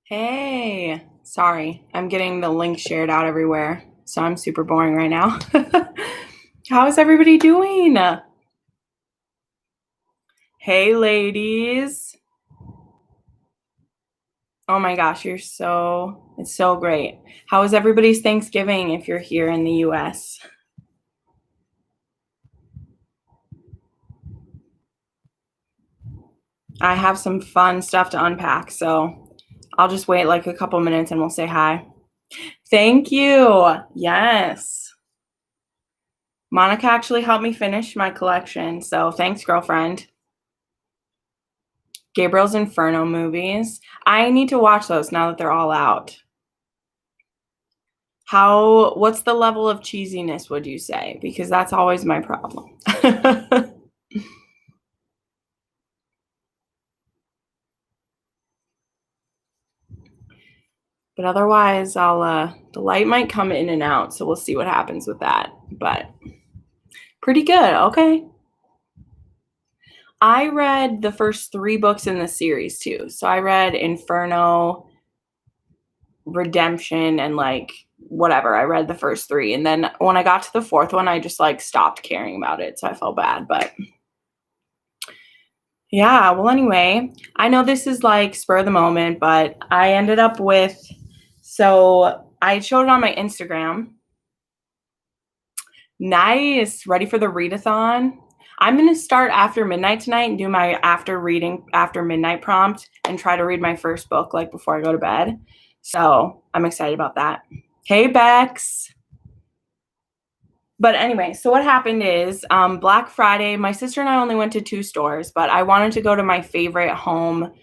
Hey, sorry, I'm getting the link shared out everywhere, so I'm super boring right now. How is everybody doing? Hey, ladies. Oh my gosh, it's so great. How is everybody's Thanksgiving if you're here in the US? I have some fun stuff to unpack, so I'll just wait like a couple minutes and we'll say hi. Thank you. Yes. Monica actually helped me finish my collection, so thanks, girlfriend. Gabriel's Inferno movies. I need to watch those now that they're all out. What's the level of cheesiness, would you say? Because that's always my problem. But otherwise, the light might come in and out, so we'll see what happens with that. But pretty good. Okay. I read the first 3 books in the series too. So I read Inferno, Redemption, and like whatever. I read the first 3, and then when I got to the 4th one, I just like stopped caring about it, so I felt bad. But yeah, well, anyway, I know this is like spur of the moment, but I ended up with, so I showed it on my Instagram. Nice. Ready for the readathon? I'm going to start after midnight tonight and do my after midnight prompt and try to read my first book like before I go to bed. So I'm excited about that. Hey, Bex. But anyway, so what happened is Black Friday, my sister and I only went to 2 stores, but I wanted to go to my favorite home,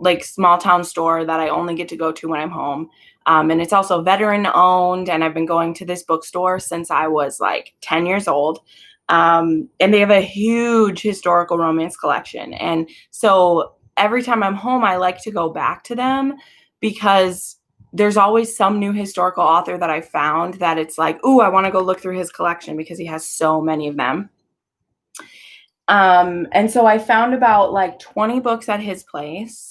like small town store that I only get to go to when I'm home. And it's also veteran owned. And I've been going to this bookstore since I was like 10 years old. And they have a huge historical romance collection. And so every time I'm home, I like to go back to them because there's always some new historical author that I found that it's like, ooh, I want to go look through his collection because he has so many of them. And so I found about like 20 books at his place.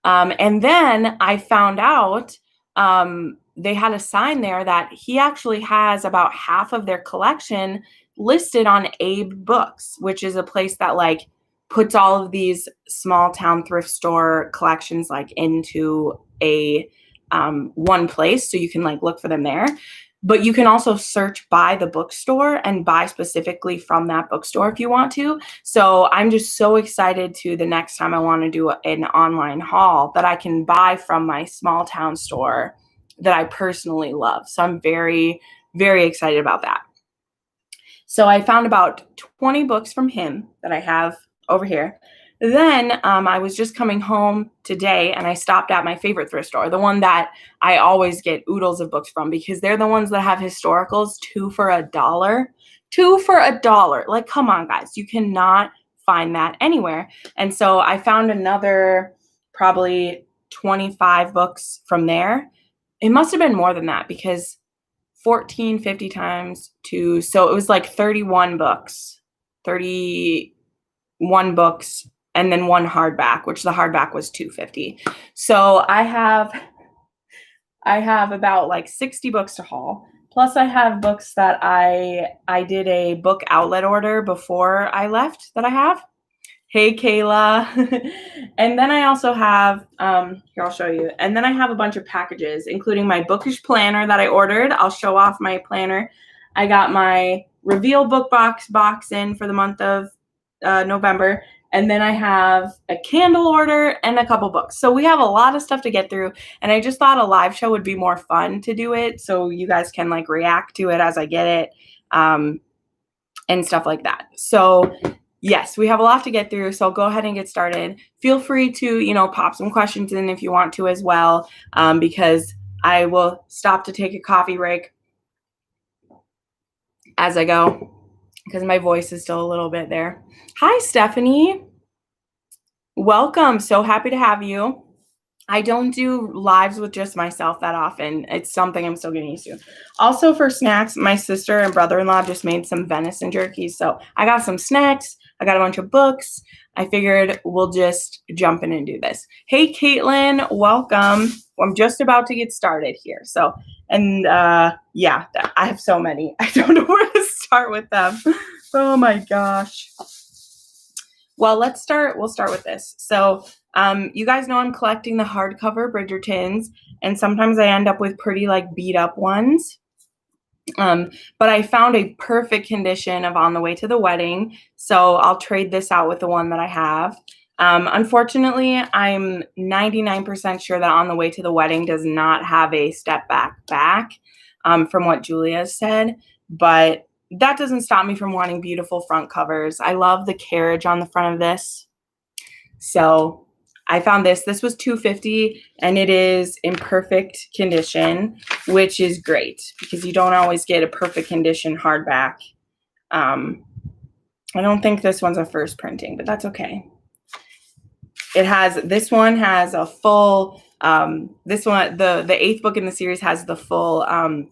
And then I found out they had a sign there that he actually has about half of their collection listed on Abe Books, which is a place that like puts all of these small town thrift store collections like into a one place, so you can like look for them there. But you can also search by the bookstore and buy specifically from that bookstore if you want to. So I'm just so excited to the next time I want to do an online haul that I can buy from my small town store that I personally love. So I'm very, very excited about that. So I found about 20 books from him that I have over here. Then I was just coming home today and I stopped at my favorite thrift store, the one that I always get oodles of books from because they're the ones that have historicals 2 for $1. 2 for $1. Like, come on, guys. You cannot find that anywhere. And so I found another probably 25 books from there. It must have been more than that because 1450 times 2. So it was like 31 books. 31 books and then 1 hardback, which the hardback was $250. So I have about like 60 books to haul. Plus I have books that I did a book outlet order before I left that I have. Hey, Kayla. And then I also have, here, I'll show you. And then I have a bunch of packages, including my bookish planner that I ordered. I'll show off my planner. I got my Reveal book box in for the month of November. And then I have a candle order and a couple books. So we have a lot of stuff to get through. And I just thought a live show would be more fun to do it. So you guys can like react to it as I get it and stuff like that. So yes, we have a lot to get through. So go ahead and get started. Feel free to, pop some questions in if you want to as well, because I will stop to take a coffee break as I go because my voice is still a little bit there. Hi, Stephanie. Welcome. So happy to have you. I don't do lives with just myself that often. It's something I'm still getting used to. Also for snacks, my sister and brother-in-law just made some venison jerky. So I got some snacks. I got a bunch of books. I figured we'll just jump in and do this. Hey, Caitlin, welcome. I'm just about to get started here. So, and yeah, I have so many. I don't know where to start with them. Oh my gosh. Well, we'll start with this. So you guys know I'm collecting the hardcover Bridgertons, and sometimes I end up with pretty like beat up ones. But I found a perfect condition of On the Way to the Wedding, so I'll trade this out with the one that I have. Unfortunately, I'm 99% sure that On the Way to the Wedding does not have a step back from what Julia said, but that doesn't stop me from wanting beautiful front covers. I love the carriage on the front of this. So I found this. This was $2.50 and it is in perfect condition, which is great because you don't always get a perfect condition hardback. I don't think this one's a first printing, but that's okay. This one has a full, this one, the 8th book in the series has the full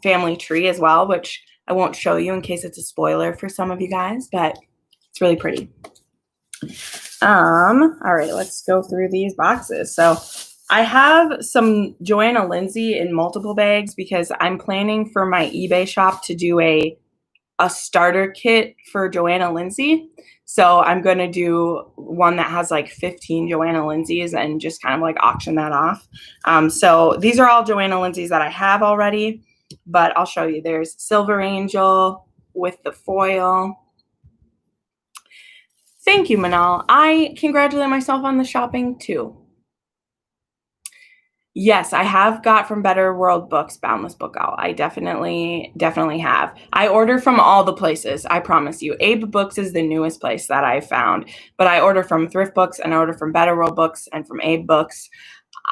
family tree as well, which I won't show you in case it's a spoiler for some of you guys, but it's really pretty. All right, let's go through these boxes. So I have some Joanna Lindsay in multiple bags because I'm planning for my eBay shop to do a starter kit for Joanna Lindsay. So I'm going to do one that has like 15 Joanna Lindsays and just kind of like auction that off. So these are all Joanna Lindsays that I have already, but I'll show you. There's Silver Angel with the foil. Thank you, Manal. I congratulate myself on the shopping too. Yes, I have got from Better World Books Boundless Book Out. I definitely have. I order from all the places, I promise you. Abe Books is the newest place that I found, but I order from Thrift Books and I order from Better World Books and from Abe Books.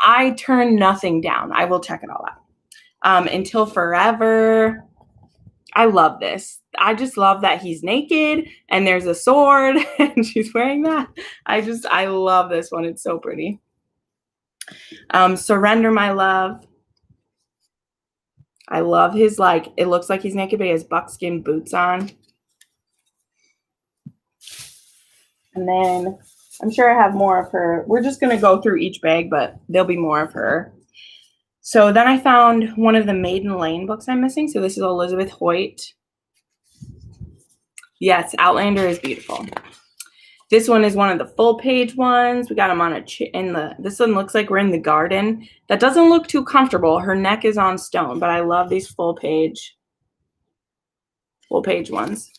I turn nothing down. I will check it all out. Until Forever. I love this. I just love that he's naked and there's a sword and she's wearing that. I love this one. It's so pretty. Surrender My Love. I love his, like, it looks like he's naked, but he has buckskin boots on. And then I'm sure I have more of her. We're just going to go through each bag, but there'll be more of her. So then I found one of the Maiden Lane books I'm missing. So this is Elizabeth Hoyt. Yes, Outlander is beautiful. This one is one of the full page ones. We got them on this one looks like we're in the garden. That doesn't look too comfortable. Her neck is on stone, but I love these full page ones.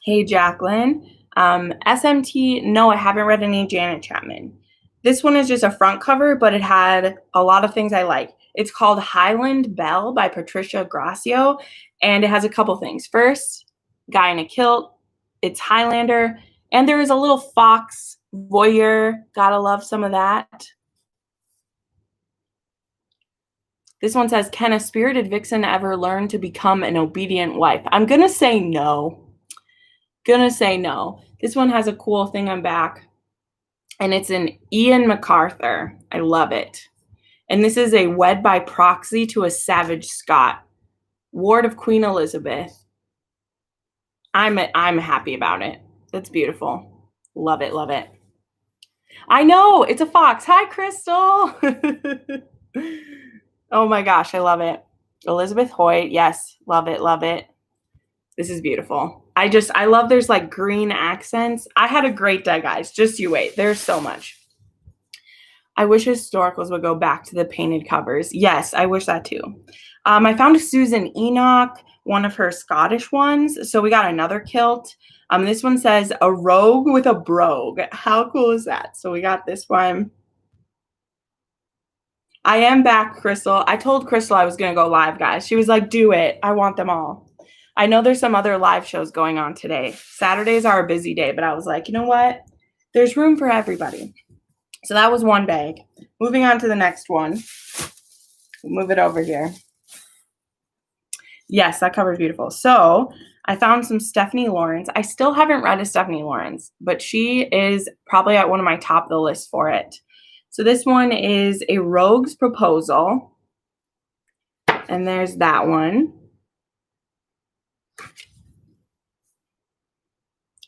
Hey, Jacqueline. SMT, no, I haven't read any Janet Chapman. This one is just a front cover, but it had a lot of things I like. It's called Highland Belle by Patricia Gracio, and it has a couple things. First, guy in a kilt. It's Highlander, and there is a little fox voyeur. Gotta love some of that. This one says, can a spirited vixen ever learn to become an obedient wife? I'm gonna say no. This one has a cool thing on back, and it's an Ian MacArthur. I love it. And this is a wed by proxy to a savage Scot, ward of Queen Elizabeth. I'm happy about it. That's beautiful. Love it, love it. I know, it's a fox. Hi, Crystal. Oh my gosh, I love it. Elizabeth Hoyt, yes, love it, love it. This is beautiful. I love there's like green accents. I had a great day, guys. Just you wait. There's so much. I wish historicals would go back to the painted covers. Yes, I wish that too. I found Susan Enoch, one of her Scottish ones. So we got another kilt. This one says a rogue with a brogue. How cool is that? So we got this one. I am back, Crystal. I told Crystal I was going to go live, guys. She was like, do it. I want them all. I know there's some other live shows going on today. Saturdays are a busy day, but I was like, you know what? There's room for everybody. So that was one bag. Moving on to the next one. Move it over here. Yes, that cover is beautiful. So I found some Stephanie Lawrence. I still haven't read a Stephanie Lawrence, but she is probably at one of my top of the list for it. So this one is A Rogue's Proposal. And there's that one.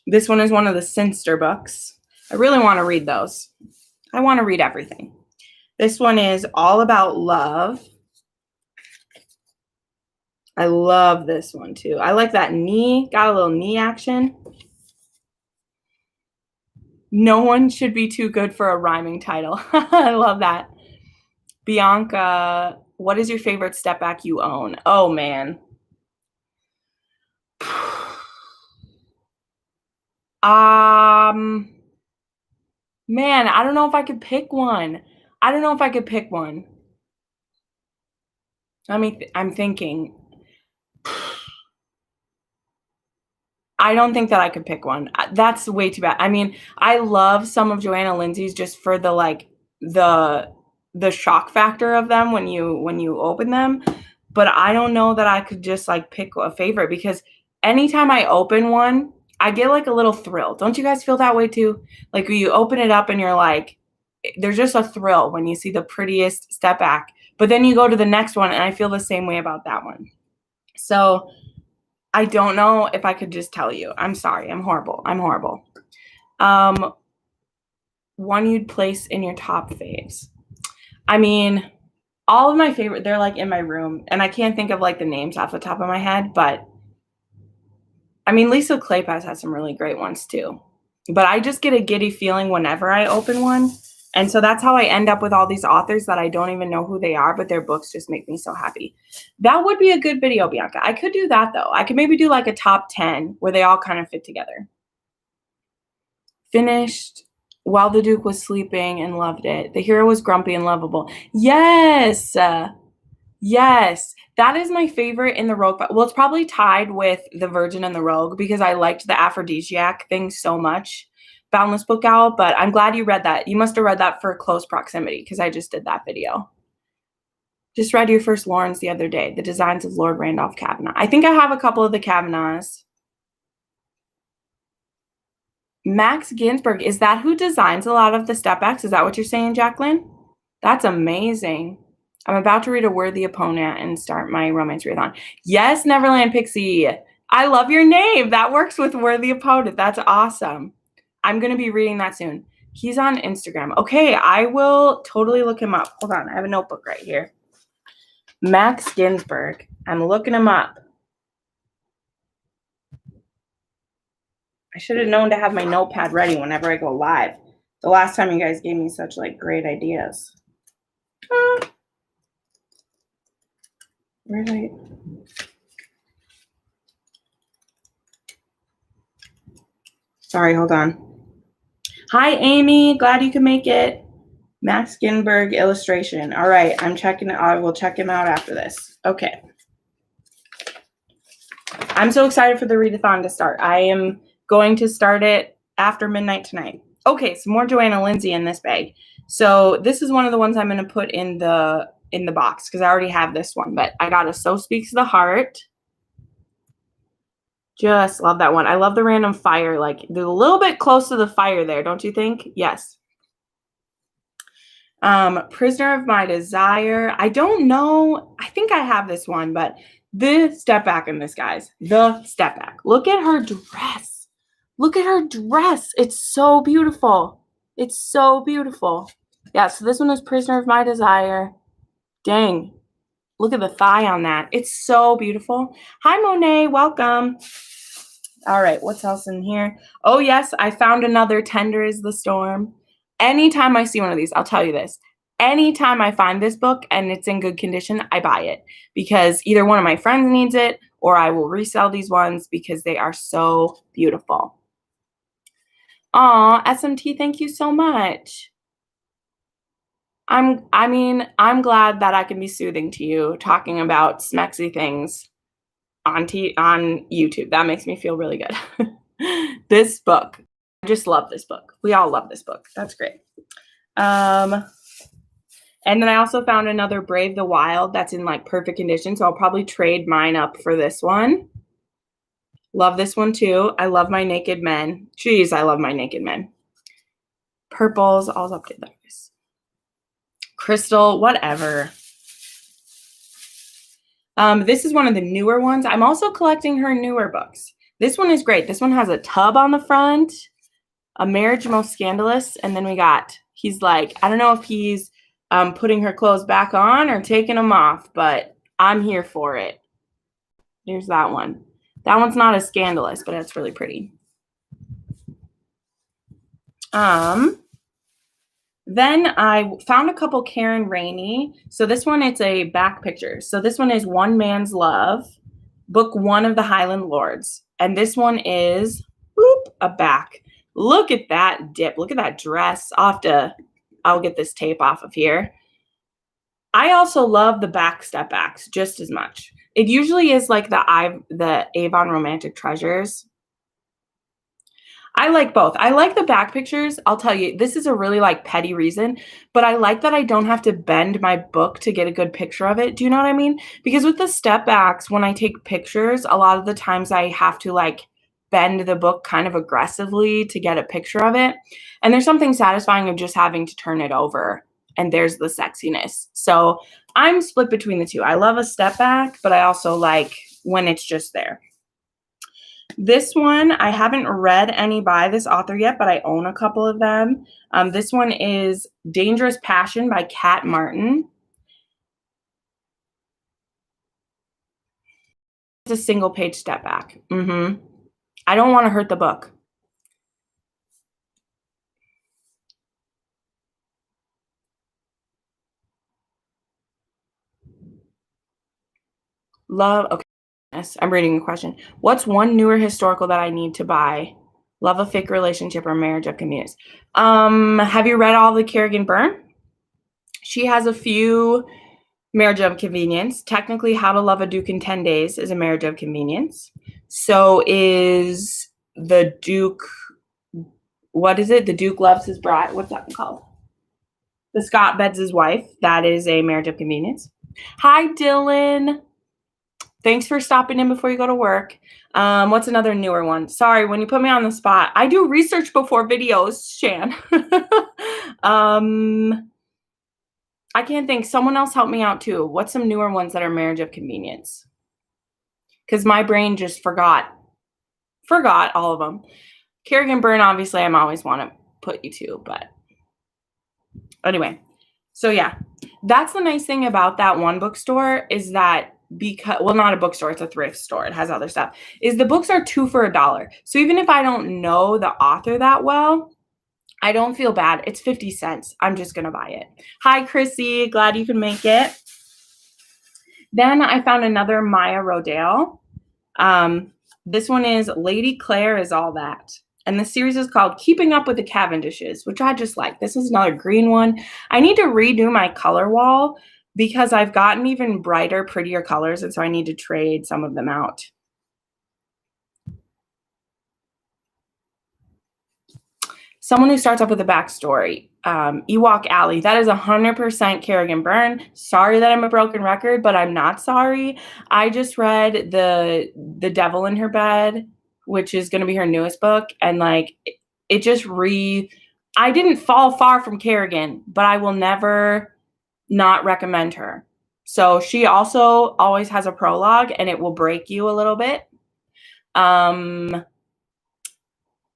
This one is one of the Sinster books. I really want to read those. I want to read everything. This one is All About Love. I love this one too. I like that knee, got a little knee action. No one should be too good for a rhyming title. I love that. Bianca, what is your favorite step back you own? Oh, man. Man, I don't know if I could pick one. I mean, I'm thinking. I don't think that I could pick one. That's way too bad. I mean, I love some of Joanna Lindsay's just for the like the shock factor of them when you open them, but I don't know that I could just like pick a favorite because anytime I open one, I get like a little thrill. Don't you guys feel that way too? Like when you open it up and you're like, there's just a thrill when you see the prettiest step back, but then you go to the next one and I feel the same way about that one. So I don't know if I could just tell you. I'm sorry. I'm horrible. One you'd place in your top faves. I mean, all of my favorite, they're like in my room, and I can't think of like the names off the top of my head, but I mean, Lisa Kleypas has some really great ones too. But I just get a giddy feeling whenever I open one. And so that's how I end up with all these authors that I don't even know who they are, but their books just make me so happy. That would be a good video, Bianca. I could do that, though. I could maybe do like a top 10 where they all kind of fit together. Finished While the Duke Was Sleeping and loved it. The hero was grumpy and lovable. Yes. Yes. That is my favorite in the Rogue. Well, it's probably tied with The Virgin and the Rogue because I liked the aphrodisiac thing so much. Boundless Book Owl, but I'm glad you read that. You must have read that for close proximity because I just did that video. Just read your first Lawrence the other day, The Designs of Lord Randolph Kavanaugh. I think I have a couple of the Kavanaughs. Max Ginsberg, is that who designs a lot of the step backs? Is that what you're saying, Jacqueline? That's amazing. I'm about to read A Worthy Opponent and start my romance readathon. Yes, Neverland Pixie. I love your name. That works with Worthy Opponent. That's awesome. I'm going to be reading that soon. He's on Instagram. Okay, I will totally look him up. Hold on. I have a notebook right here. Max Ginsberg. I'm looking him up. I should have known to have my notepad ready whenever I go live. The last time you guys gave me such like great ideas. Where did I... Sorry, hold on. Hi, Amy. Glad you could make it. Max Ginsberg illustration. All right, I'm checking it. I will check him out after this. Okay. I'm so excited for the readathon to start. I am going to start it after midnight tonight. Okay, some more Joanna Lindsay in this bag. So this is one of the ones I'm going to put in the box because I already have this one. But I got a So Speaks the Heart. Just love that one. I love the random fire. Like, they're a little bit close to the fire there, don't you think? Yes. Prisoner of My Desire. I don't know. I think I have this one, but the step back in this, guys. The step back. Look at her dress. Look at her dress. It's so beautiful. It's so beautiful. Yeah, so this one is Prisoner of My Desire. Dang. Look at the thigh on that. It's so beautiful. Hi, Monet. Welcome. All right, what's else in here? Oh, yes, I found another Tender is the Storm. Anytime I see one of these, I'll tell you this. Anytime I find this book and it's in good condition, I buy it because either one of my friends needs it or I will resell these ones because they are so beautiful. Aw, SMT, thank you so much. I'm glad that I can be soothing to you talking about smexy things on YouTube. That makes me feel really good. This book. I just love this book. We all love this book. That's great. And then I also found another Brave the Wild that's in like perfect condition. So I'll probably trade mine up for this one. Love this one too. I love my naked men. Jeez, I love my naked men. Purples, I'll update those. Crystal, whatever. This is one of the newer ones. I'm also collecting her newer books. This one is great. This one has a tub on the front, A Marriage Most Scandalous, and then we got, he's like, I don't know if he's putting her clothes back on or taking them off, but I'm here for it. Here's that one. That one's not as scandalous, but it's really pretty. Then I found a couple Karen Rainey. So this one, it's a back picture. So this one is One Man's Love, book 1 of the Highland Lords. And this one is a back. Look at that dip. Look at that dress. I'll get this tape off of here. I also love the back step backs just as much. It usually is like the Avon Romantic Treasures. I like both. I like the back pictures. I'll tell you, this is a really like petty reason, but I like that I don't have to bend my book to get a good picture of it. Do you know what I mean? Because with the step backs, when I take pictures, a lot of the times I have to like bend the book kind of aggressively to get a picture of it. And there's something satisfying of just having to turn it over. And there's the sexiness. So I'm split between the two. I love a step back, but I also like when it's just there. This one, I haven't read any by this author yet, but I own a couple of them. This one is Dangerous Passion by Kat Martin. It's a single page step back. I don't want to hurt the book. Love, okay. Yes, I'm reading the question. What's one newer historical that I need to buy? Love a Fake Relationship or Marriage of Convenience. Have you read all the Kerrigan Byrne? She has a few Marriage of Convenience. Technically, How to Love a Duke in 10 Days is a Marriage of Convenience. So is The Duke, what is it? The Duke Loves His Bride. What's that one called? The Scott Beds His Wife. That is a Marriage of Convenience. Hi, Dylan. Thanks for stopping in before you go to work. What's another newer one? Sorry, when you put me on the spot. I do research before videos, Shan. I can't think. Someone else help me out too. What's some newer ones that are Marriage of Convenience? Because my brain just forgot all of them. Kerrigan Byrne, obviously, I'm always want to put you to, but anyway. So yeah, that's the nice thing about that one bookstore is that not a bookstore, it's a thrift store. It has other stuff. Is the books are 2 for $1. So even if I don't know the author that well, I don't feel bad. It's 50 cents. I'm just going to buy it. Hi, Chrissy. Glad you can make it. Then I found another Maya Rodale. This one is Lady Claire Is All That. And the series is called Keeping Up with the Cavendishes, which I just like. This is another green one. I need to redo my color wall because I've gotten even brighter, prettier colors, and so I need to trade some of them out. Someone who starts off with a backstory. Ewok Alley. That is 100% Kerrigan Byrne. Sorry that I'm a broken record, but I'm not sorry. I just read The Devil in Her Bed, which is going to be her newest book, and like it just I didn't fall far from Kerrigan, but I will never not recommend her. So she also always has a prologue and it will break you a little bit.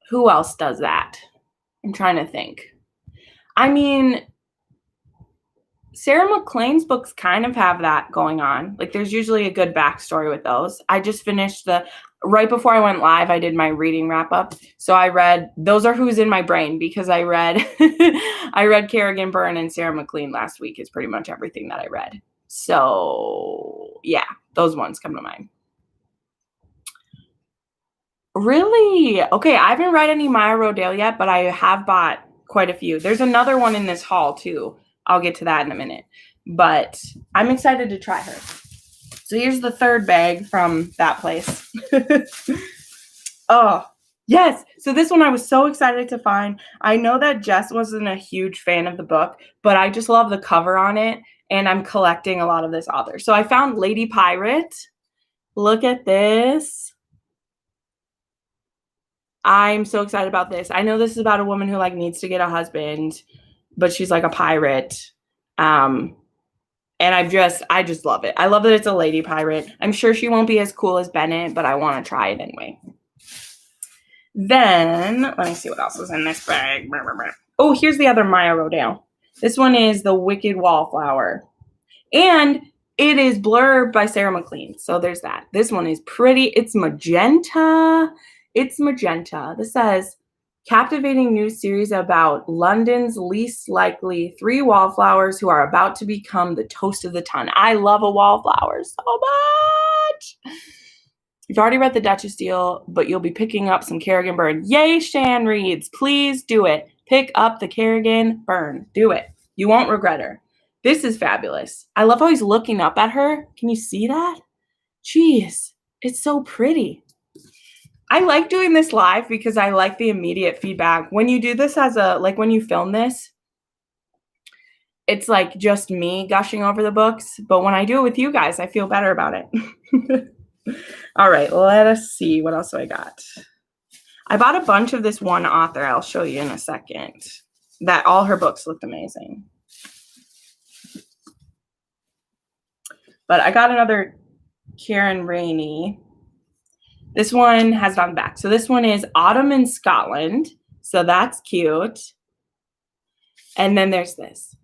Who else does that? I'm trying to think. I mean, Sarah McLean's books kind of have that going on. Like there's usually a good backstory with those. I just finished right before I went live, I did my reading wrap up. So I read, those are who's in my brain because I read, I read Kerrigan Byrne and Sarah McLean last week is pretty much everything that I read. So yeah, those ones come to mind. Really? Okay, I haven't read any Maya Rodale yet, but I have bought quite a few. There's another one in this haul too. I'll get to that in a minute. But I'm excited to try her. So here's the third bag from that place. Oh, yes. So this one I was so excited to find. I know that Jess wasn't a huge fan of the book, but I just love the cover on it. And I'm collecting a lot of this author. So I found Lady Pirate. Look at this. I'm so excited about this. I know this is about a woman who like needs to get a husband, but she's like a pirate. And I just love it. I love that it's a lady pirate. I'm sure she won't be as cool as Bennett, but I want to try it anyway. Then, let me see what else is in this bag. Oh, here's the other Maya Rodale. This one is The Wicked Wallflower. And it is blurbed by Sarah McLean. So there's that. This one is pretty. It's magenta. It's magenta. This says, captivating new series about London's least likely 3 wallflowers who are about to become the toast of the ton. I love a wallflower so much. You've already read The Duchess deal, but you'll be picking up some Kerrigan Byrne. Yay, Shan reads. Please do it. Pick up the Kerrigan Byrne. Do it. You won't regret her. This is fabulous. I love how he's looking up at her. Can you see that? Jeez, it's so pretty. I like doing this live because I like the immediate feedback. When you do this when you film this, it's like just me gushing over the books. But when I do it with you guys, I feel better about it. All right, let us see. What else do I got? I bought a bunch of this one author. I'll show you in a second. That all her books looked amazing. But I got another Karen Rainey. This one has it on the back. So this one is Autumn in Scotland. So that's cute. And then there's this.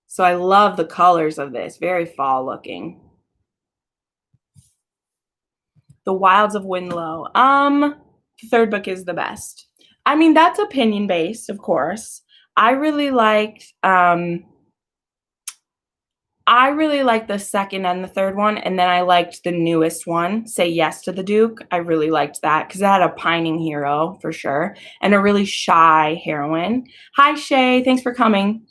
So I love the colors of this. Very fall looking. The Wilds of Windlow. The third book is the best. I mean, that's opinion based, of course. I really liked the second and the third one, and then I liked the newest one, Say Yes to the Duke. I really liked that because it had a pining hero for sure and a really shy heroine. Hi, Shay. Thanks for coming.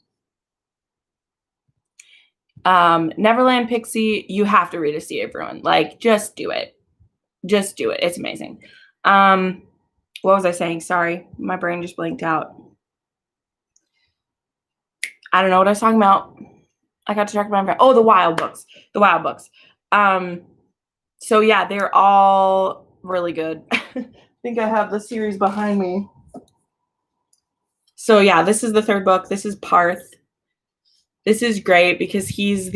Neverland Pixie, you have to read A Sea of Ruin. Like, just do it. Just do it. It's amazing. What was I saying? Sorry. My brain just blanked out. I don't know what I was talking about. I got to talk about Oh, the Wild books. The Wild books. So yeah, they're all really good. I think I have the series behind me. So yeah, this is the third book. This is Parth. This is great because he's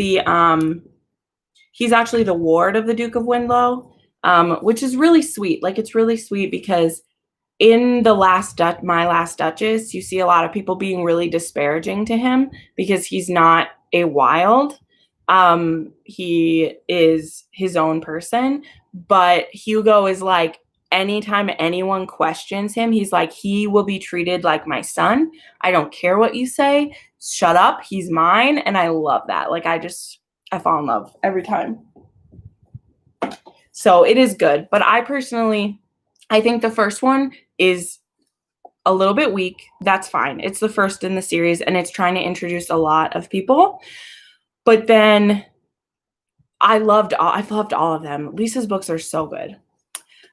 actually the ward of the Duke of Windlow, which is really sweet. Like, it's really sweet because in My Last Duchess, you see a lot of people being really disparaging to him because he's not a wild. He is his own person, but Hugo is like, anytime anyone questions him, he's like, he will be treated like my son. I don't care what you say. Shut up. He's mine. And I love that. Like, I fall in love every time. So it is good. But I think the first one is a little bit weak. That's fine. It's the first in the series and it's trying to introduce a lot of people. But then I've loved all of them. Lisa's books are so good.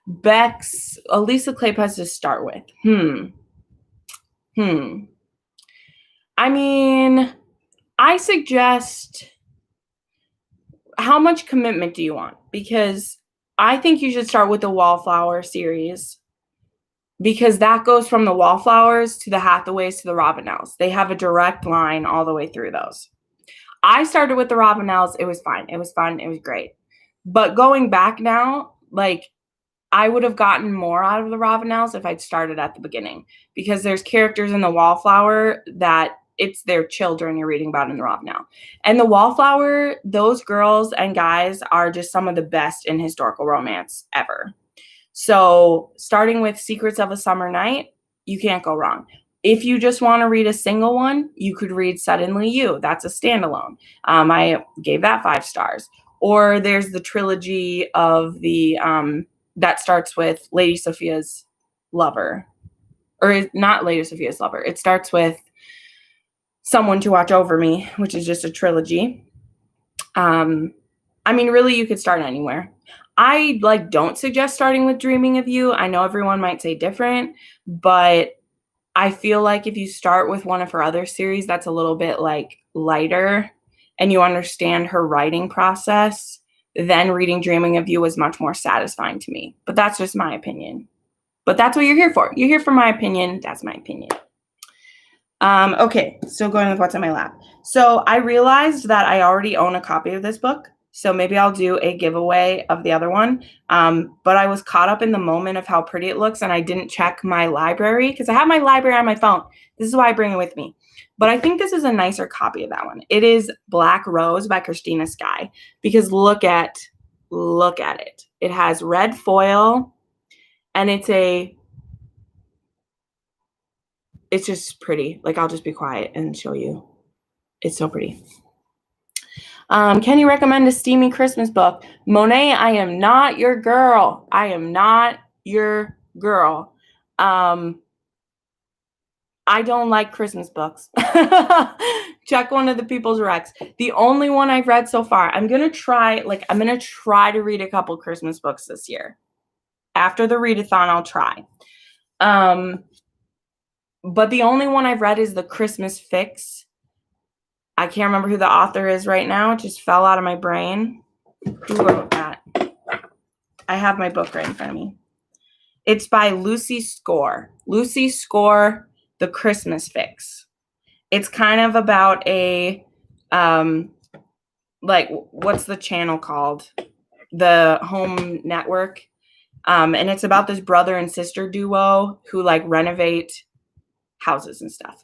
Beck's Lisa Kleypas to start with. I mean, I suggest, how much commitment do you want? Because I think you should start with the Wallflower series because that goes from the Wallflowers to the Hathaways to the Robinells. They have a direct line all the way through those. I started with the Robinells. It was fine. It was fun. It was great. But going back now, like, I would have gotten more out of the Robinells if I'd started at the beginning because there's characters in the Wallflower that it's their children you're reading about in the Robinell. And the Wallflower, those girls and guys are just some of the best in historical romance ever. So starting with Secrets of a Summer Night, you can't go wrong. If you just want to read a single one, you could read Suddenly You. That's a standalone. I gave that 5 stars. Or there's the trilogy of the that starts with Lady Sophia's Lover. Or not Lady Sophia's Lover. It starts with Someone to Watch Over Me, which is just a trilogy. I mean, really, you could start anywhere. I don't suggest starting with Dreaming of You. I know everyone might say different, but I feel like if you start with one of her other series that's a little bit lighter and you understand her writing process, then reading Dreaming of You was much more satisfying to me. But that's just my opinion. But that's what you're here for. You're here for my opinion. That's my opinion. Okay, so going with what's on my lap. So I realized that I already own a copy of this book. So maybe I'll do a giveaway of the other one. But I was caught up in the moment of how pretty it looks, and I didn't check my library because I have my library on my phone. This is why I bring it with me. But I think this is a nicer copy of that one. It is Black Rose by Christina Sky, because look at it. It has red foil, and it's just pretty. Like, I'll just be quiet and show you. It's so pretty. Can you recommend a steamy Christmas book? Monet, I am not your girl. I am not your girl. I don't like Christmas books. Check one of the People's Recs. The only one I've read so far, I'm going to try to read a couple Christmas books this year. After the readathon, I'll try. But the only one I've read is The Christmas Fix. I can't remember who the author is right now. It just fell out of my brain. Who wrote that? I have my book right in front of me. It's by Lucy Score. Lucy Score, The Christmas Fix. It's kind of about a, what's the channel called? The Home Network. And it's about this brother and sister duo who renovate houses and stuff.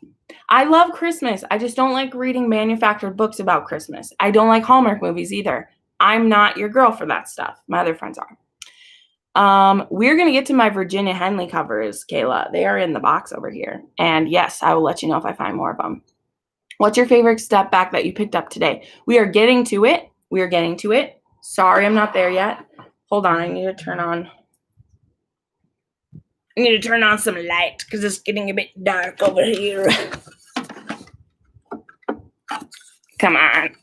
I love Christmas. I just don't like reading manufactured books about Christmas. I don't like Hallmark movies either. I'm not your girl for that stuff. My other friends are. We're going to get to my Virginia Henley covers, Kayla. They are in the box over here. And yes, I will let you know if I find more of them. What's your favorite step back that you picked up today? We are getting to it. Sorry, I'm not there yet. Hold on. I need to turn on some light because it's getting a bit dark over here. Come on.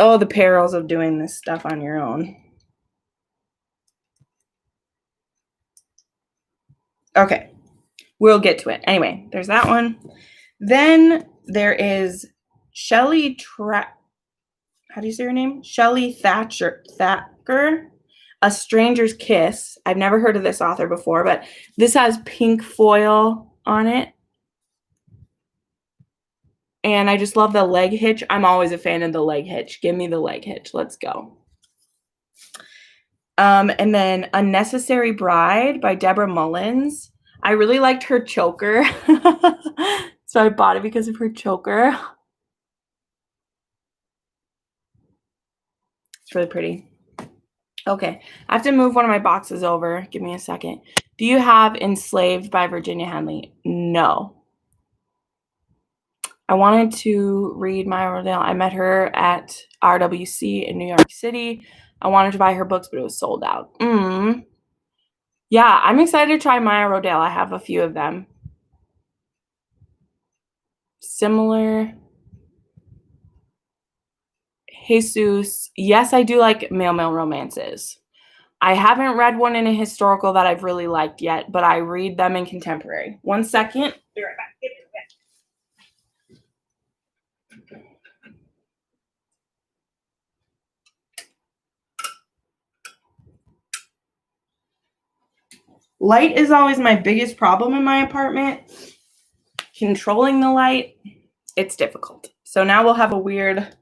Oh, the perils of doing this stuff on your own. Okay, we'll get to it. Anyway, there's that one. Then there is Shelley how do you say her name? Shelley Thacker, A Stranger's Kiss. I've never heard of this author before, but this has pink foil on it. And I just love the leg hitch. I'm always a fan of the leg hitch. Give me the leg hitch. Let's go. And then Unnecessary Bride by Deborah Mullins. I really liked her choker. So I bought it because of her choker. It's really pretty. Okay, I have to move one of my boxes over. Give me a second. Do you have Enslaved by Virginia Henley? No. I wanted to read Maya Rodale. I met her at RWC in New York City. I wanted to buy her books, but it was sold out. Yeah, I'm excited to try Maya Rodale. I have a few of them. Similar. Jesus. Yes, I do like male romances. I haven't read one in a historical that I've really liked yet, but I read them in contemporary. 1 second. Be right back. Light is always my biggest problem in my apartment. Controlling the light, it's difficult. So now we'll have a weird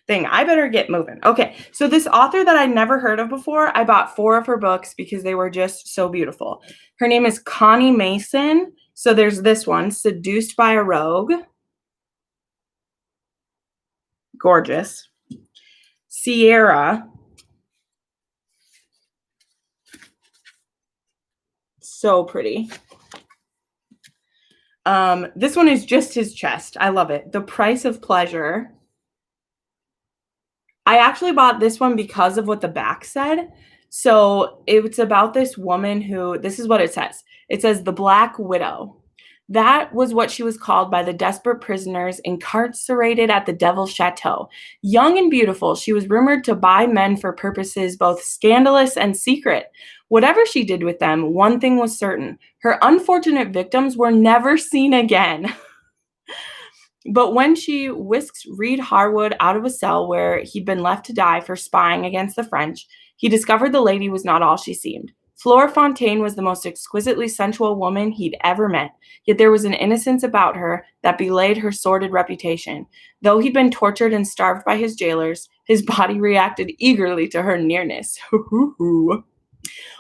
thing. I better get moving. Okay, so this author that I never heard of before, I bought 4 of her books because they were just so beautiful. Her name is Connie Mason. So there's this one, Seduced by a Rogue. Gorgeous. Sierra. So pretty. This one is just his chest. I love it. The Price of Pleasure. I actually bought this one because of what the back said. So it's about this woman who, this is what it says. It says the Black Widow. That was what she was called by the desperate prisoners incarcerated at the Devil's Chateau. Young and beautiful, she was rumored to buy men for purposes both scandalous and secret. Whatever she did with them, one thing was certain. Her unfortunate victims were never seen again. But when she whisked Reed Harwood out of a cell where he'd been left to die for spying against the French, he discovered the lady was not all she seemed. Flora Fontaine was the most exquisitely sensual woman he'd ever met, yet there was an innocence about her that belied her sordid reputation. Though he'd been tortured and starved by his jailers, his body reacted eagerly to her nearness.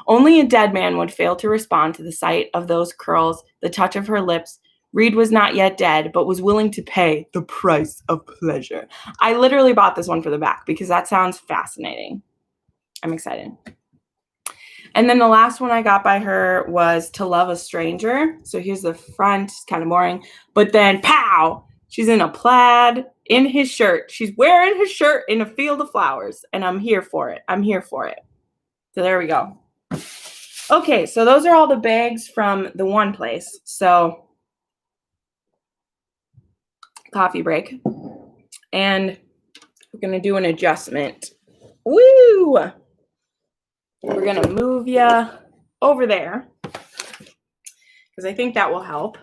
Only a dead man would fail to respond to the sight of those curls, the touch of her lips. Reed was not yet dead, but was willing to pay the price of pleasure. I literally bought this one for the back because that sounds fascinating. I'm excited. And then the last one I got by her was To Love a Stranger. So here's the front. It's kind of boring. But then, pow! She's in a plaid, in his shirt. She's wearing his shirt in a field of flowers. And I'm here for it. I'm here for it. So there we go. Okay, so those are all the bags from the one place. So, coffee break. And we're going to do an adjustment. Woo! We're going to move you over there because I think that will help.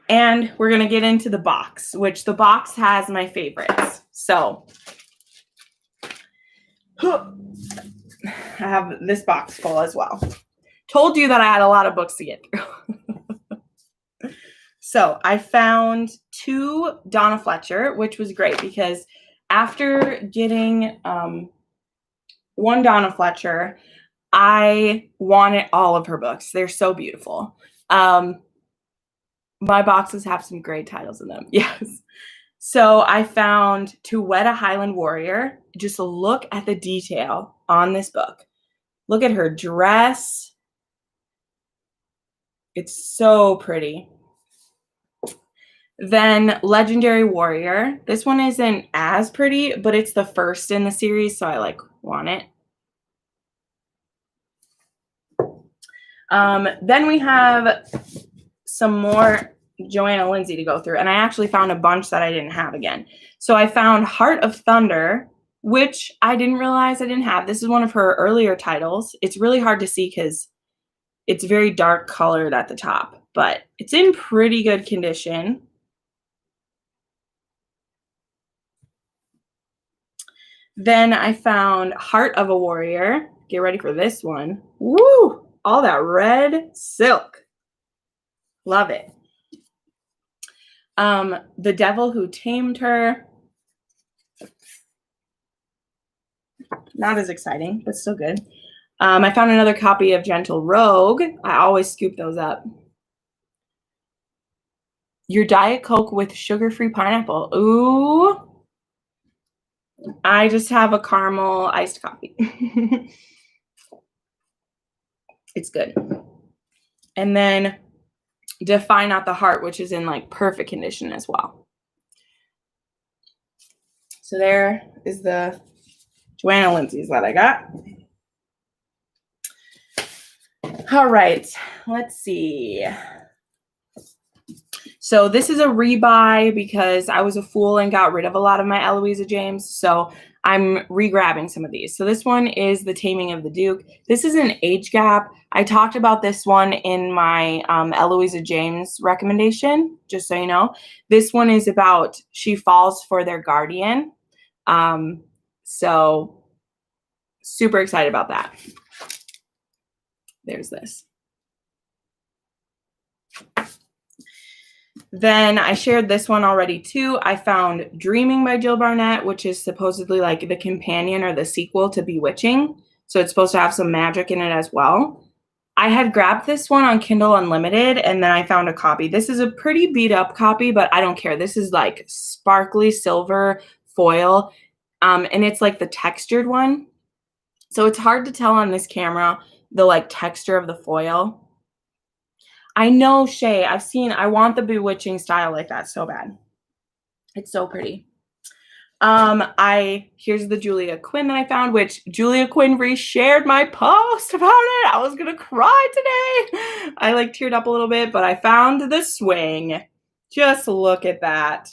And we're going to get into the box, which the box has my favorites. So I have this box full as well. Told you that I had a lot of books to get through. So I found 2 Donna Fletcher, which was great because after getting one Donna Fletcher, I wanted all of her books. They're so beautiful. My boxes have some great titles in them. Yes. So I found To Wed a Highland Warrior. Just look at the detail on this book. Look at her dress. It's so pretty. Then Legendary Warrior. This one isn't as pretty, but it's the first in the series, so I want it. Then we have some more Joanna Lindsay to go through, and I actually found a bunch that I didn't have again. So I found Heart of Thunder, which I didn't realize I didn't have. This is one of her earlier titles. It's really hard to see because it's very dark colored at the top, but it's in pretty good condition. Then I found Heart of a Warrior. Get ready for this one. Woo! All that red silk. Love it. The Devil Who Tamed Her. Not as exciting, but still good. I found another copy of Gentle Rogue. I always scoop those up. Your Diet Coke with sugar-free pineapple. Ooh. I just have a caramel iced coffee. It's good. And then Defy Not the Heart, which is in perfect condition as well. So there is the Joanna Lindsay's that I got. All right, let's see. So this is a rebuy because I was a fool and got rid of a lot of my Eloisa James. So I'm re-grabbing some of these. So this one is The Taming of the Duke. This is an age gap. I talked about this one in my Eloisa James recommendation, just so you know. This one is about she falls for their guardian. So super excited about that. There's this. Then I shared this one already too. I found Dreaming by Jill Barnett, which is supposedly the companion or the sequel to Bewitching. So it's supposed to have some magic in it as well. I had grabbed this one on Kindle Unlimited and then I found a copy. This is a pretty beat up copy, but I don't care. This is sparkly silver foil. And it's the textured one. So it's hard to tell on this camera the texture of the foil. I know, Shay. I want the Bewitching style like that so bad. It's so pretty. Here's the Julia Quinn that I found, which Julia Quinn reshared my post about it. I was gonna cry today. I teared up a little bit, but I found the swing. Just look at that.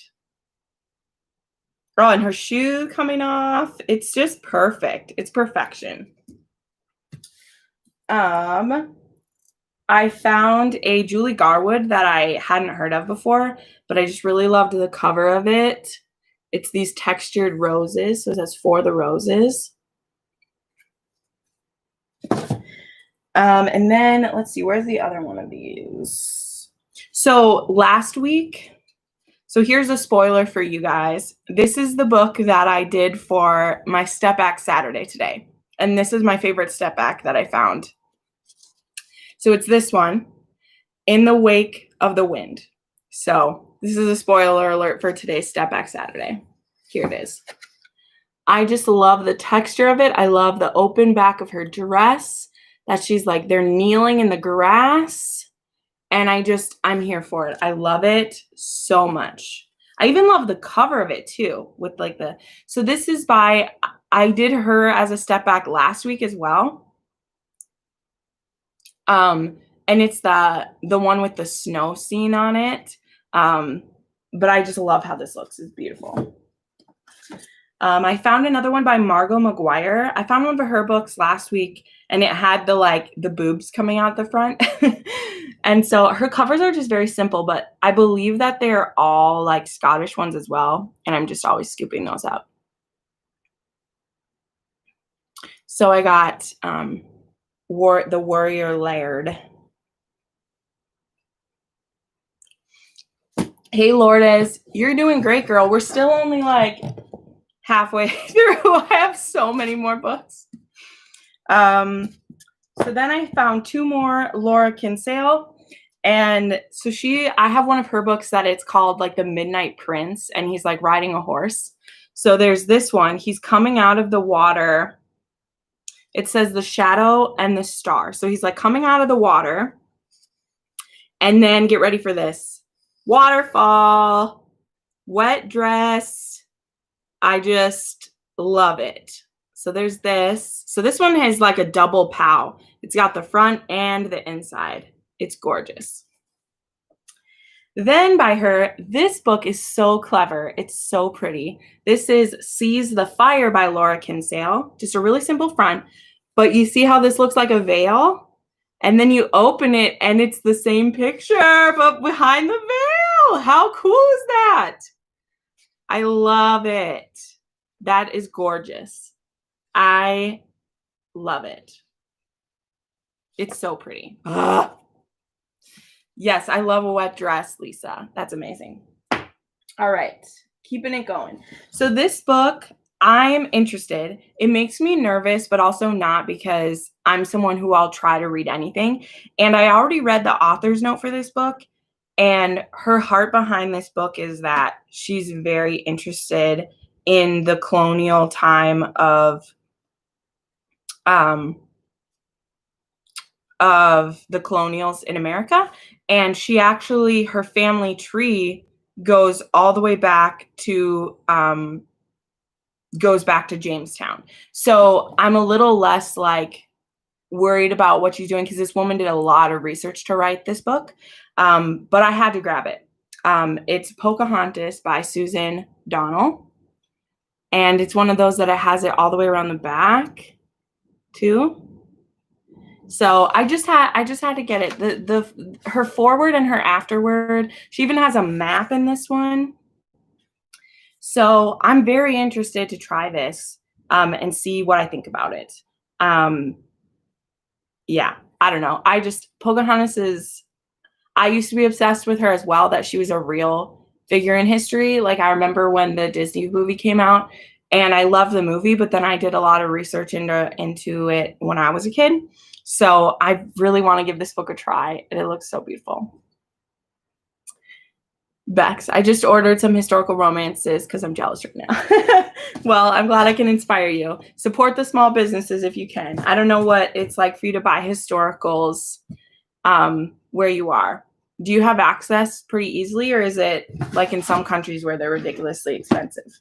Oh, and her shoe coming off. It's just perfect. It's perfection. I found a Julie Garwood that I hadn't heard of before, but I just really loved the cover of it. It's these textured roses, so it says For the Roses. And then let's see, where's the other one of these? So last week, so here's a spoiler for you guys. This is the book that I did for my Step Back Saturday today. And this is my favorite step back that I found. So it's this one, In the Wake of the Wind. So this is a spoiler alert for today's Step Back Saturday. Here it is. I just love the texture of it. I love the open back of her dress, that she's like, they're kneeling in the grass. And I'm here for it. I love it so much. I even love the cover of it too, with like so this is I did her as a step back last week as well. And it's the one with the snow scene on it. But I just love how this looks. It's beautiful. I found another one by Margot McGuire. I found one of her books last week, and it had the boobs coming out the front. And so her covers are just very simple, but I believe that they're all like Scottish ones as well. And I'm just always scooping those up. So I got the Warrior Laird. Hey, Lourdes, you're doing great, girl. We're still only like halfway through. I have so many more books. So then I found two more, Laura Kinsale. And so I have one of her books that it's called like The Midnight Prince, and he's like riding a horse. So there's this one. He's coming out of the water. It says The Shadow and the Star. So he's like coming out of the water. And then get ready for this. Waterfall, wet dress. I just love it. So there's this. So this one has like a double pow. It's got the front and the inside. It's gorgeous. Then by her, this book is so clever. It's so pretty. This is Seize the Fire by Laura Kinsale. Just a really simple front. But you see how this looks like a veil? And then you open it and it's the same picture, but behind the veil. How cool is that? I love it. That is gorgeous. I love it. It's so pretty. Ugh. Yes, I love a wet dress, Lisa. That's amazing. All right, keeping it going. So this book, I'm interested. It makes me nervous, but also not, because I'm someone who I'll try to read anything. And I already read the author's note for this book. And her heart behind this book is that she's very interested in the colonial time of the colonials in America. And she actually, her family tree goes all the way back to, Jamestown. So I'm a little less like worried about what she's doing, because this woman did a lot of research to write this book. But I had to grab it. It's Pocahontas by Susan Donnell. And it's one of those that it has it all the way around the back too. So I just had to get it. Her forward and her afterword. She even has a map in this one. So I'm very interested to try this and see what I think about it. Yeah, I don't know. Pocahontas I used to be obsessed with her as well, that she was a real figure in history. Like, I remember when the Disney movie came out, and I loved the movie, but then I did a lot of research into it when I was a kid. So I really want to give this book a try, and it looks so beautiful. Bex, I just ordered some historical romances because I'm jealous right now. Well, I'm glad I can inspire you. Support the small businesses if you can. I don't know what it's like for you to buy historicals where you are. Do you have access pretty easily, or is it like in some countries where they're ridiculously expensive?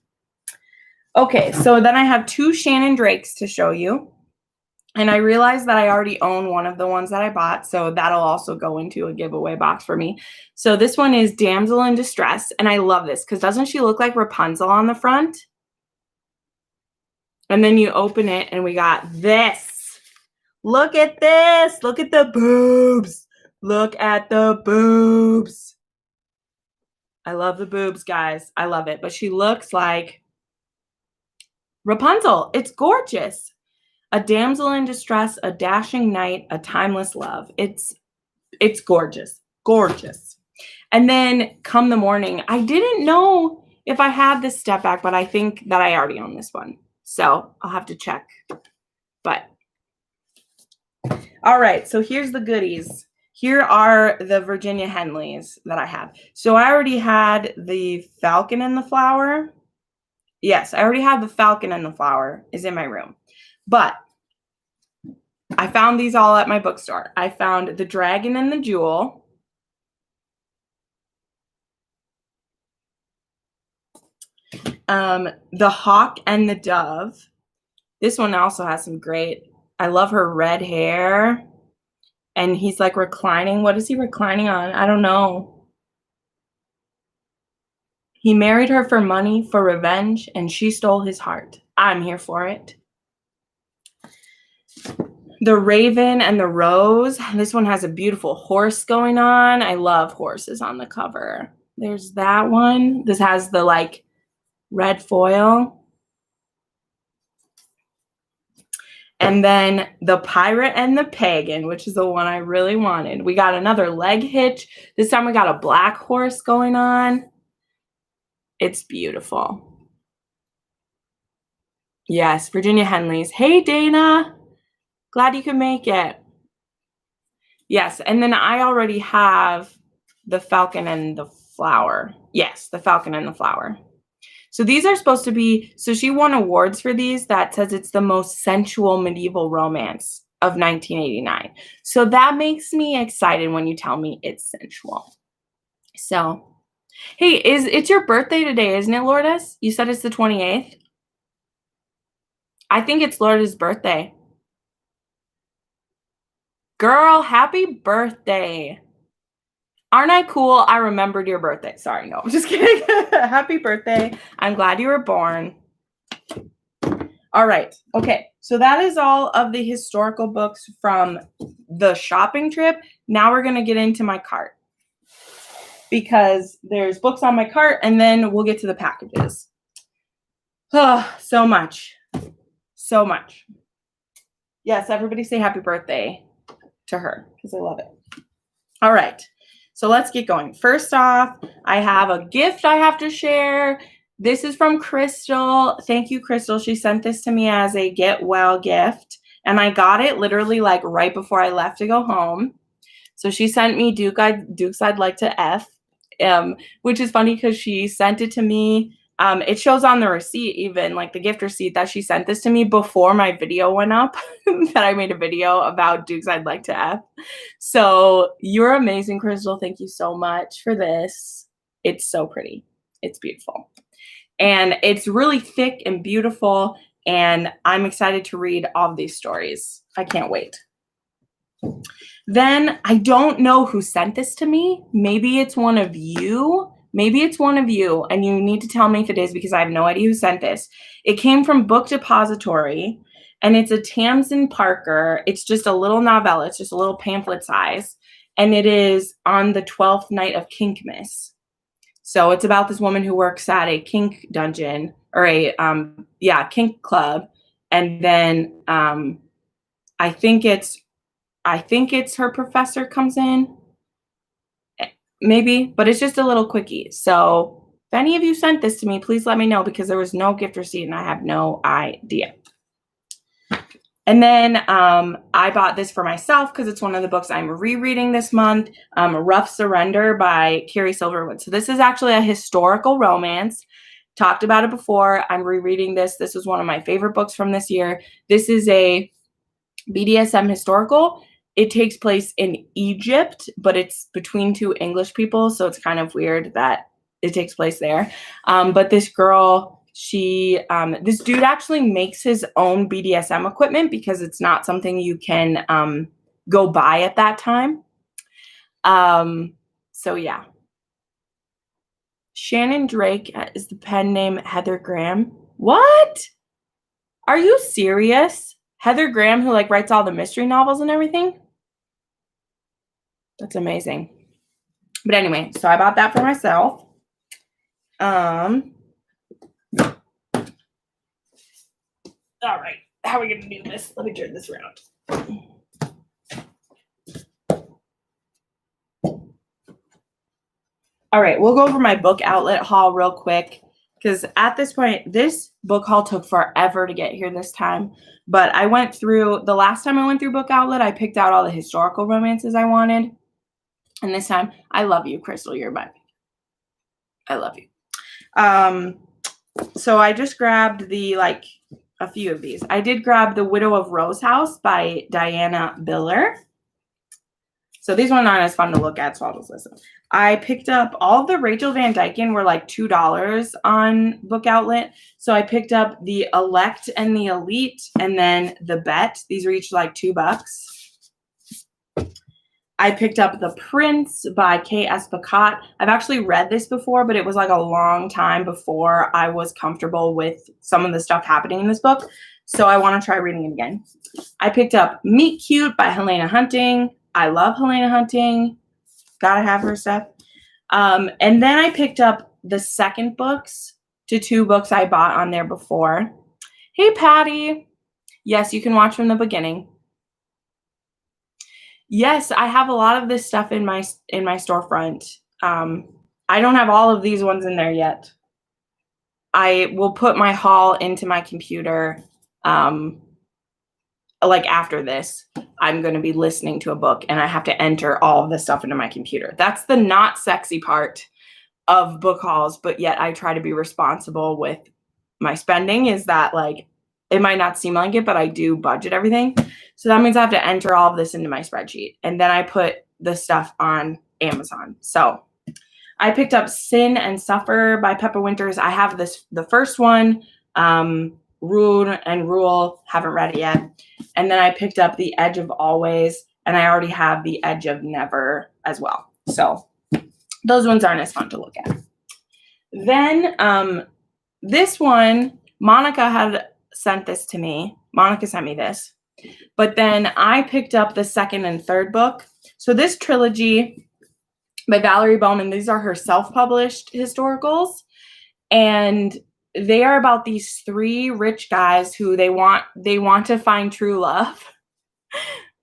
Okay, so then I have two Shannon Drakes to show you. And I realized that I already own one of the ones that I bought, so that'll also go into a giveaway box for me. So this one is Damsel in Distress, and I love this because doesn't she look like Rapunzel on the front? And then you open it, and we got this. Look at this. Look at the boobs. Look at the boobs. I love the boobs, guys. I love it. But she looks like Rapunzel. It's gorgeous. A damsel in distress, a dashing knight, a timeless love. It's gorgeous. Gorgeous. And then come the morning, I didn't know if I had this step back, but I think that I already own this one. So I'll have to check. But all right, so here's the goodies. Here are the Virginia Henleys that I have. So I already had the Falcon and the Flower. Yes, I already have the Falcon and the Flower is in my room. But I found these all at my bookstore. I found the Dragon and the Jewel. The Hawk and the Dove. This one also has some great, I love her red hair. And he's like reclining. What is he reclining on? I don't know. He married her for money, for revenge, and she stole his heart. I'm here for it. The Raven and the Rose. This one has a beautiful horse going on. I love horses on the cover. There's that one. This has the like red foil. And then the Pirate and the Pagan, which is the one I really wanted. We got another leg hitch. This time we got a black horse going on. It's beautiful. Yes, Virginia Henleys. Hey, Dana. Glad you could make it. Yes, and then I already have the Falcon and the Flower. Yes, the Falcon and the Flower. So these are supposed to be, so she won awards for these that says it's the most sensual medieval romance of 1989. So that makes me excited when you tell me it's sensual. So, hey, it's your birthday today, isn't it, Lourdes? You said it's the 28th? I think it's Lourdes' birthday. Girl, happy birthday. Aren't I cool? I remembered your birthday. Sorry, no, I'm just kidding. Happy birthday. I'm glad you were born. All right. Okay. So that is all of the historical books from the shopping trip. Now we're going to get into my cart because there's books on my cart and then we'll get to the packages. Oh, so much. So much. Yes, everybody say happy birthday to her because I love it. All right. So let's get going. First off, I have a gift I have to share. This is from Crystal. Thank you, Crystal. She sent this to me as a get well gift. And I got it literally like right before I left to go home. So she sent me Dukes I'd Like to F, which is funny because she sent it to me. It shows on the receipt even, like the gift receipt, that she sent this to me before my video went up, that I made a video about Dukes I'd Like to F. So you're amazing, Crystal. Thank you so much for this. It's so pretty. It's beautiful. And it's really thick and beautiful, and I'm excited to read all of these stories. I can't wait. Then I don't know who sent this to me. Maybe it's one of you. Maybe it's one of you, and you need to tell me if it is because I have no idea who sent this. It came from Book Depository, and it's a Tamsin Parker. It's just a little novella. It's just a little pamphlet size, and it is on the 12th night of Kinkmas. So it's about this woman who works at a kink dungeon or a kink club, and then I think it's her professor comes in. Maybe, but it's just a little quickie. So if any of you sent this to me, please let me know because there was no gift receipt and I have no idea. And then I bought this for myself because it's one of the books I'm rereading this month, Rough Surrender by Carrie Silverwood. So this is actually a historical romance. Talked about it before. I'm rereading this. This is one of my favorite books from this year. This is a BDSM historical. It takes place in Egypt, but it's between two English people, so it's kind of weird that it takes place there. But this girl, this dude actually makes his own BDSM equipment because it's not something you can go buy at that time. So yeah. Shannon Drake is the pen name. Heather Graham. What? Are you serious? Heather Graham, who like writes all the mystery novels and everything? That's amazing. But anyway, so I bought that for myself. All right. How are we going to do this? Let me turn this around. All right, we'll go over my book outlet haul real quick because at this point, this book haul took forever to get here this time. But I went through, the last time I went through book outlet, I picked out all the historical romances I wanted. And this time, I love you, Crystal. You're my baby. I love you. So I just grabbed a few of these. I did grab The Widow of Rose House by Diana Biller. So these ones aren't as fun to look at, so I'll just listen. I picked up all of the Rachel Van Dyken were like $2 on Book Outlet. So I picked up The Elect and The Elite and then The Bet. These are each like $2. I picked up The Prince by K.S. Bacot. I've actually read this before, but it was like a long time before I was comfortable with some of the stuff happening in this book. So I want to try reading it again. I picked up Meet Cute by Helena Hunting. I love Helena Hunting. Gotta have her stuff. And then I picked up the second books to 2 books I bought on there before. Hey, Patty. Yes, you can watch from the beginning. Yes, I have a lot of this stuff in my storefront. I don't have all of these ones in there yet. I will put my haul into my computer. Like after this, I'm going to be listening to a book and I have to enter all of this stuff into my computer. That's the not sexy part of book hauls, but yet I try to be responsible with my spending is that like, it might not seem like it, but I do budget everything. So that means I have to enter all of this into my spreadsheet. And then I put the stuff on Amazon. So I picked up Sin and Suffer by Pepper Winters. I have the first one, Rule and Rule, haven't read it yet. And then I picked up The Edge of Always, and I already have The Edge of Never as well. So those ones aren't as fun to look at. Then this one, Monica had sent this to me. Monica sent me this. But then I picked up the second and third book. So this trilogy by Valerie Bowman, these are her self-published historicals. And they are about these 3 rich guys who they want to find true love.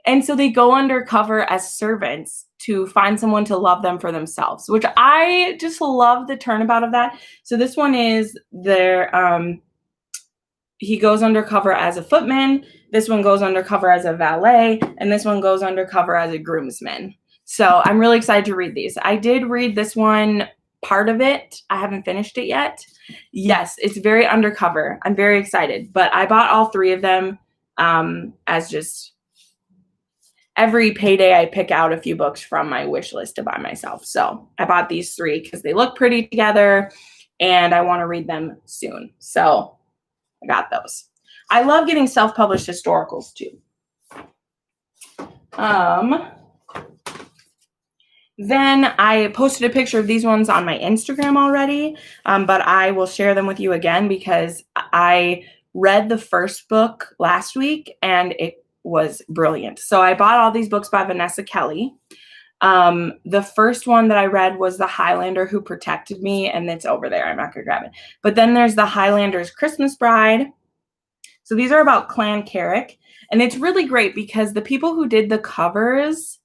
And so they go undercover as servants to find someone to love them for themselves, which I just love the turnabout of that. So this one is he goes undercover as a footman. This one goes undercover as a valet. And this one goes undercover as a groomsman. So I'm really excited to read these. I did read this one, part of it. I haven't finished it yet. Yes, it's very undercover. I'm very excited. But I bought all 3 of them as just every payday I pick out a few books from my wish list to buy myself. So I bought these 3 because they look pretty together and I want to read them soon. So I got those. I love getting self-published historicals too. Then I posted a picture of these ones on my Instagram already, but I will share them with you again because I read the first book last week and it was brilliant. So I bought all these books by Vanessa Kelly. The first one that I read was The Highlander Who Protected Me, and it's over there. I'm not going to grab it. But then there's The Highlander's Christmas Bride. So these are about Clan Carrick, and it's really great because the people who did the covers,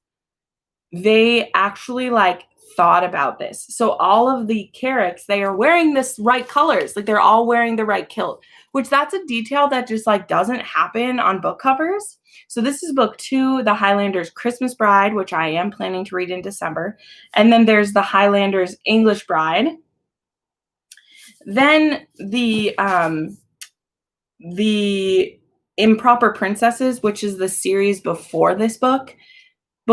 they actually like thought about this. So all of the Carricks, they are wearing this right colors. Like they're all wearing the right kilt, which that's a detail that just like doesn't happen on book covers. So this is book 2, The Highlander's Christmas Bride, which I am planning to read in December. And then there's The Highlander's English Bride. Then the Improper Princesses, which is the series before this book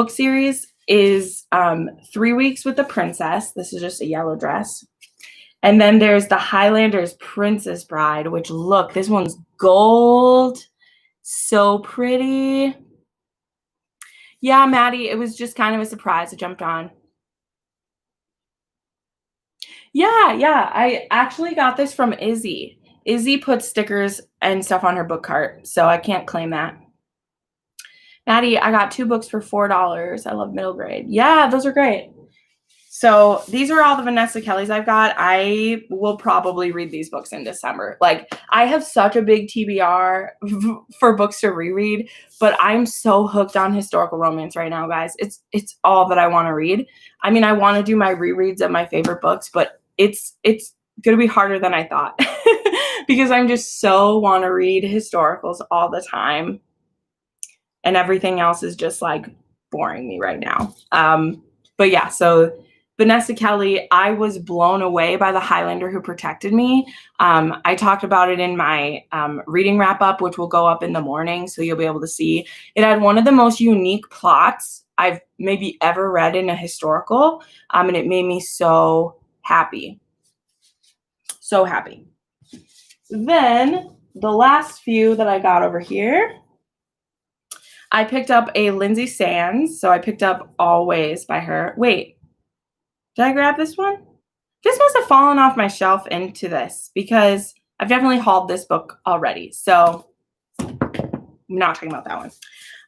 series, is 3 Weeks with the Princess. This is just a yellow dress. And then there's The Highlander's Princess Bride, which look, this one's gold. So pretty. Yeah, Maddie, it was just kind of a surprise. I jumped on. Yeah, I actually got this from Izzy. Izzy puts stickers and stuff on her book cart, so I can't claim that. Maddie, I got 2 books for $4. I love middle grade. Yeah, those are great. So these are all the Vanessa Kellys I've got. I will probably read these books in December. Like, I have such a big TBR for books to reread, but I'm so hooked on historical romance right now, guys. It's all that I want to read. I mean, I want to do my rereads of my favorite books, but it's going to be harder than I thought because I'm just so want to read historicals all the time. And everything else is just like boring me right now. But yeah, so Vanessa Kelly, I was blown away by the Highlander Who Protected Me. I talked about it in my reading wrap up, which will go up in the morning, so you'll be able to see. It had one of the most unique plots I've maybe ever read in a historical, and it made me so happy. So happy. Then the last few that I got over here, I picked up a Lindsay Sands. So I picked up Always by her. Wait, did I grab this one? This must have fallen off my shelf into this because I've definitely hauled this book already. So I'm not talking about that one.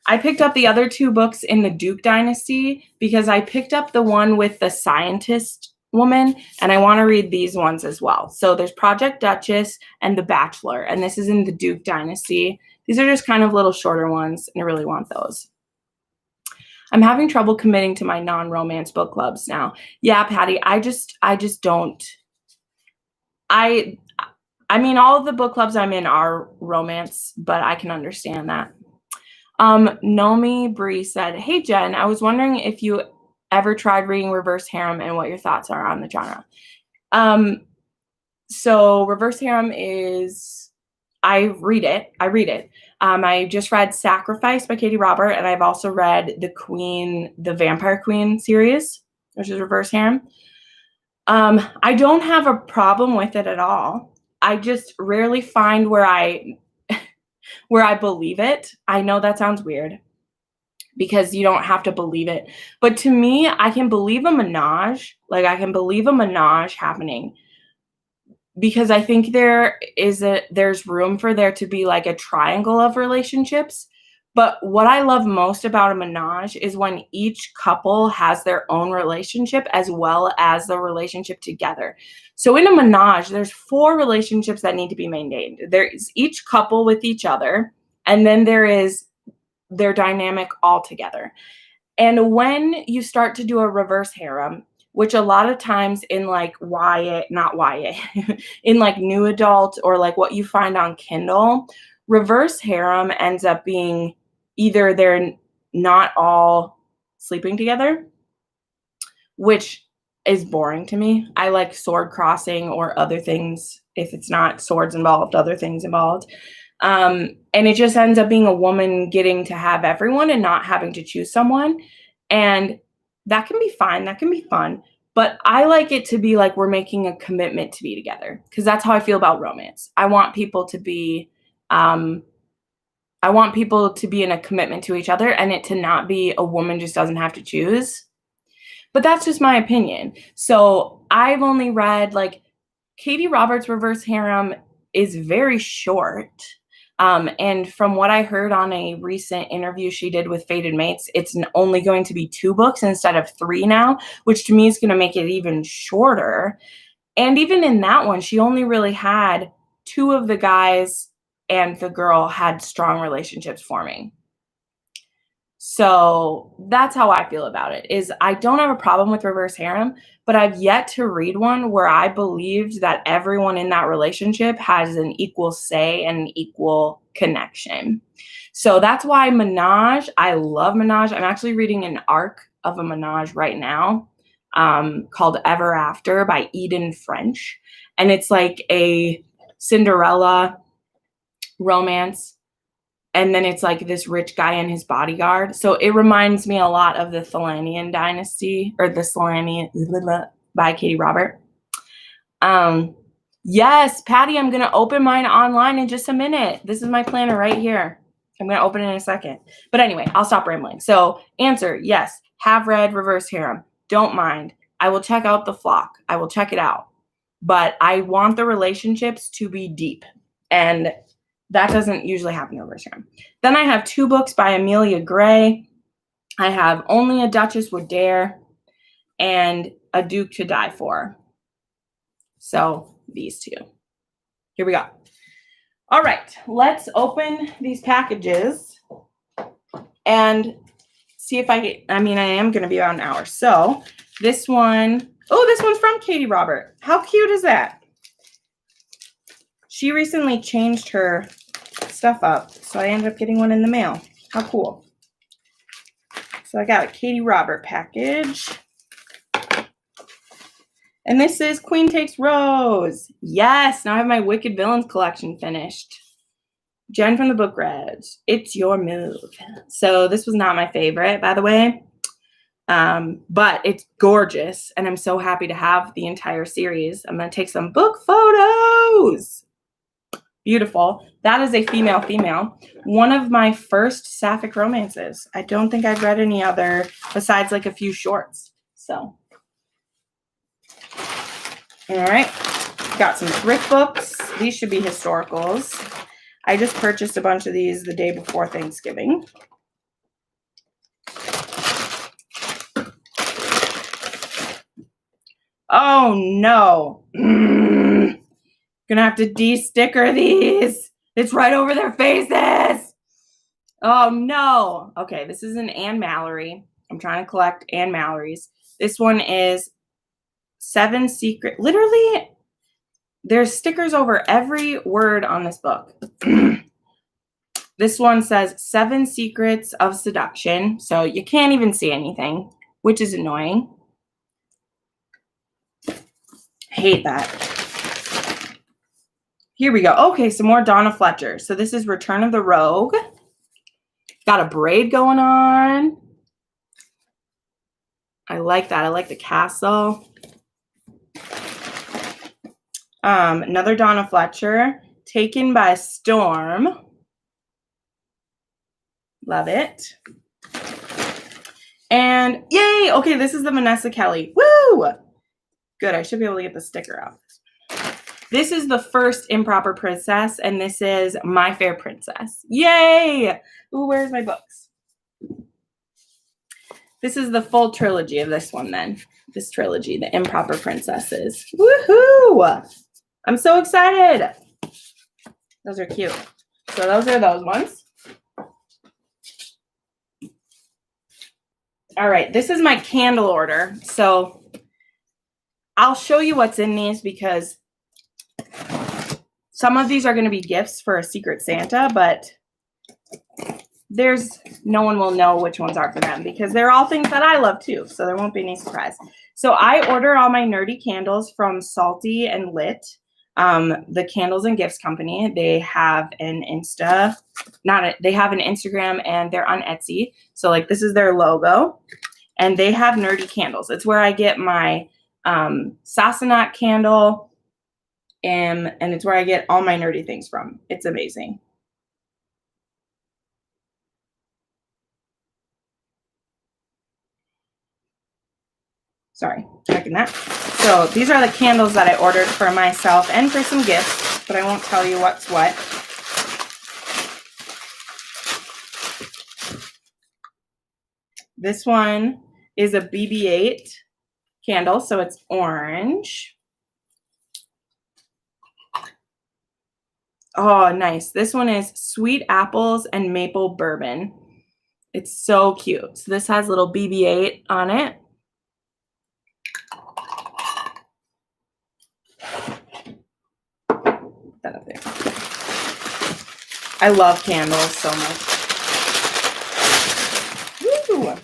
I picked up the other 2 books in the Duke Dynasty because I picked up the one with the scientist woman, and I want to read these ones as well. So there's Project Duchess and The Bachelor, and this is in the Duke Dynasty. These are just kind of little shorter ones, and I really want those. I'm having trouble committing to my non-romance book clubs now. Yeah, Patty, I just don't. I mean, all of the book clubs I'm in are romance, but I can understand that. Nomi Bree said, "Hey Jen, I was wondering if you ever tried reading reverse harem and what your thoughts are on the genre." So reverse harem is, I read it. I just read Sacrifice by Katie Robert, and I've also read the Vampire Queen series, which is reverse harem. I don't have a problem with it at all. I just rarely find where I believe it. I know that sounds weird because you don't have to believe it. But to me, I can believe a menage. Like, I can believe a menage happening because I think there's room for there to be like a triangle of relationships. But what I love most about a menage is when each couple has their own relationship as well as the relationship together. So in a menage, there's 4 relationships that need to be maintained. There is each couple with each other, and then there is their dynamic all together. And when you start to do a reverse harem, which a lot of times in like not YA, in like new adult or like what you find on Kindle, reverse harem ends up being either they're not all sleeping together, which is boring to me. I like sword crossing or other things. If it's not swords involved, other things involved. And it just ends up being a woman getting to have everyone and not having to choose someone. And that can be fine. That can be fun. But I like it to be like we're making a commitment to be together, because that's how I feel about romance. I want people to be in a commitment to each other, and it to not be a woman just doesn't have to choose. But that's just my opinion. So I've only read, like, Katie Roberts' reverse harem is very short. And from what I heard on a recent interview she did with Fated Mates, it's only going to be 2 books instead of 3 now, which to me is going to make it even shorter. And even in that one, she only really had 2 of the guys and the girl had strong relationships forming. So that's how I feel about it, is I don't have a problem with reverse harem, but I've yet to read one where I believed that everyone in that relationship has an equal say and an equal connection. So that's why menage, I love menage. I'm actually reading an arc of a menage right now called Ever After by Eden French. And it's like a Cinderella romance. And then it's like this rich guy and his bodyguard. So it reminds me a lot of the Thalanian dynasty, or the Thalanian by Katie Robert. Yes, Patty, I'm going to open mine online in just a minute. This is my planner right here. I'm going to open it in a second. But anyway, I'll stop rambling. So answer, yes, have read reverse harem. Don't mind. I will check out The Flock. I will check it out. But I want the relationships to be deep. And That doesn't usually happen over time. Then I have 2 books by Amelia Gray. I have Only a Duchess Would Dare and A Duke to Die For. So these 2. Here we go. All right, let's open these packages and see if I am going to be about an hour. So this one, oh, this one's from Katie Robert. How cute is that? She recently changed her stuff up, so I ended up getting one in the mail. How cool. So I got a Katie Robert package. And this is Queen Takes Rose. Yes, now I have my Wicked Villains collection finished. Jenn from the Book Reds. It's your move. So this was not my favorite, by the way. But it's gorgeous, and I'm so happy to have the entire series. I'm going to take some book photos. Beautiful. That is a female. One of my first sapphic romances. I don't think I've read any other besides like a few shorts. So, all right. Got some thrift books. These should be historicals. I just purchased a bunch of these the day before Thanksgiving. Oh no. Gonna have to de-sticker these. It's right over their faces. Oh no. Okay, this is an Anne Mallory. I'm trying to collect Anne Mallory's. This one is 7 Secret. Literally, there's stickers over every word on this book. This one says 7 Secrets of Seduction. So you can't even see anything, which is annoying. Hate that. Here we go. Okay, some more Donna Fletcher. So this is Return of the Rogue. Got a braid going on. I like that. I like the castle. Another Donna Fletcher. Taken by Storm. Love it. And yay! Okay, this is the Vanessa Kelly. Woo! Good. I should be able to get the sticker out. This is the first Improper Princess, and this is My Fair Princess. Yay! Ooh, where's my books? This is the full trilogy of this one then. This trilogy, the Improper Princesses. Woohoo! I'm so excited. Those are cute. So those are those ones. All right, this is my candle order. So I'll show you what's in these because some of these are going to be gifts for a Secret Santa, but no one will know which ones are for them because they're all things that I love too, so there won't be any surprise. So I order all my nerdy candles from Salty and Lit, the Candles and Gifts Company. They have an they have an Instagram and they're on Etsy. So like this is their logo, and they have nerdy candles. It's where I get my Sassanat candle. And it's where I get all my nerdy things from. It's amazing. Sorry, checking that. So these are the candles that I ordered for myself and for some gifts, but I won't tell you what's what. This one is a BB-8 candle, so it's orange. Oh, nice. This one is Sweet Apples and Maple Bourbon. It's so cute. So this has little BB-8 on it. Put that up there. I love candles so much. Woo!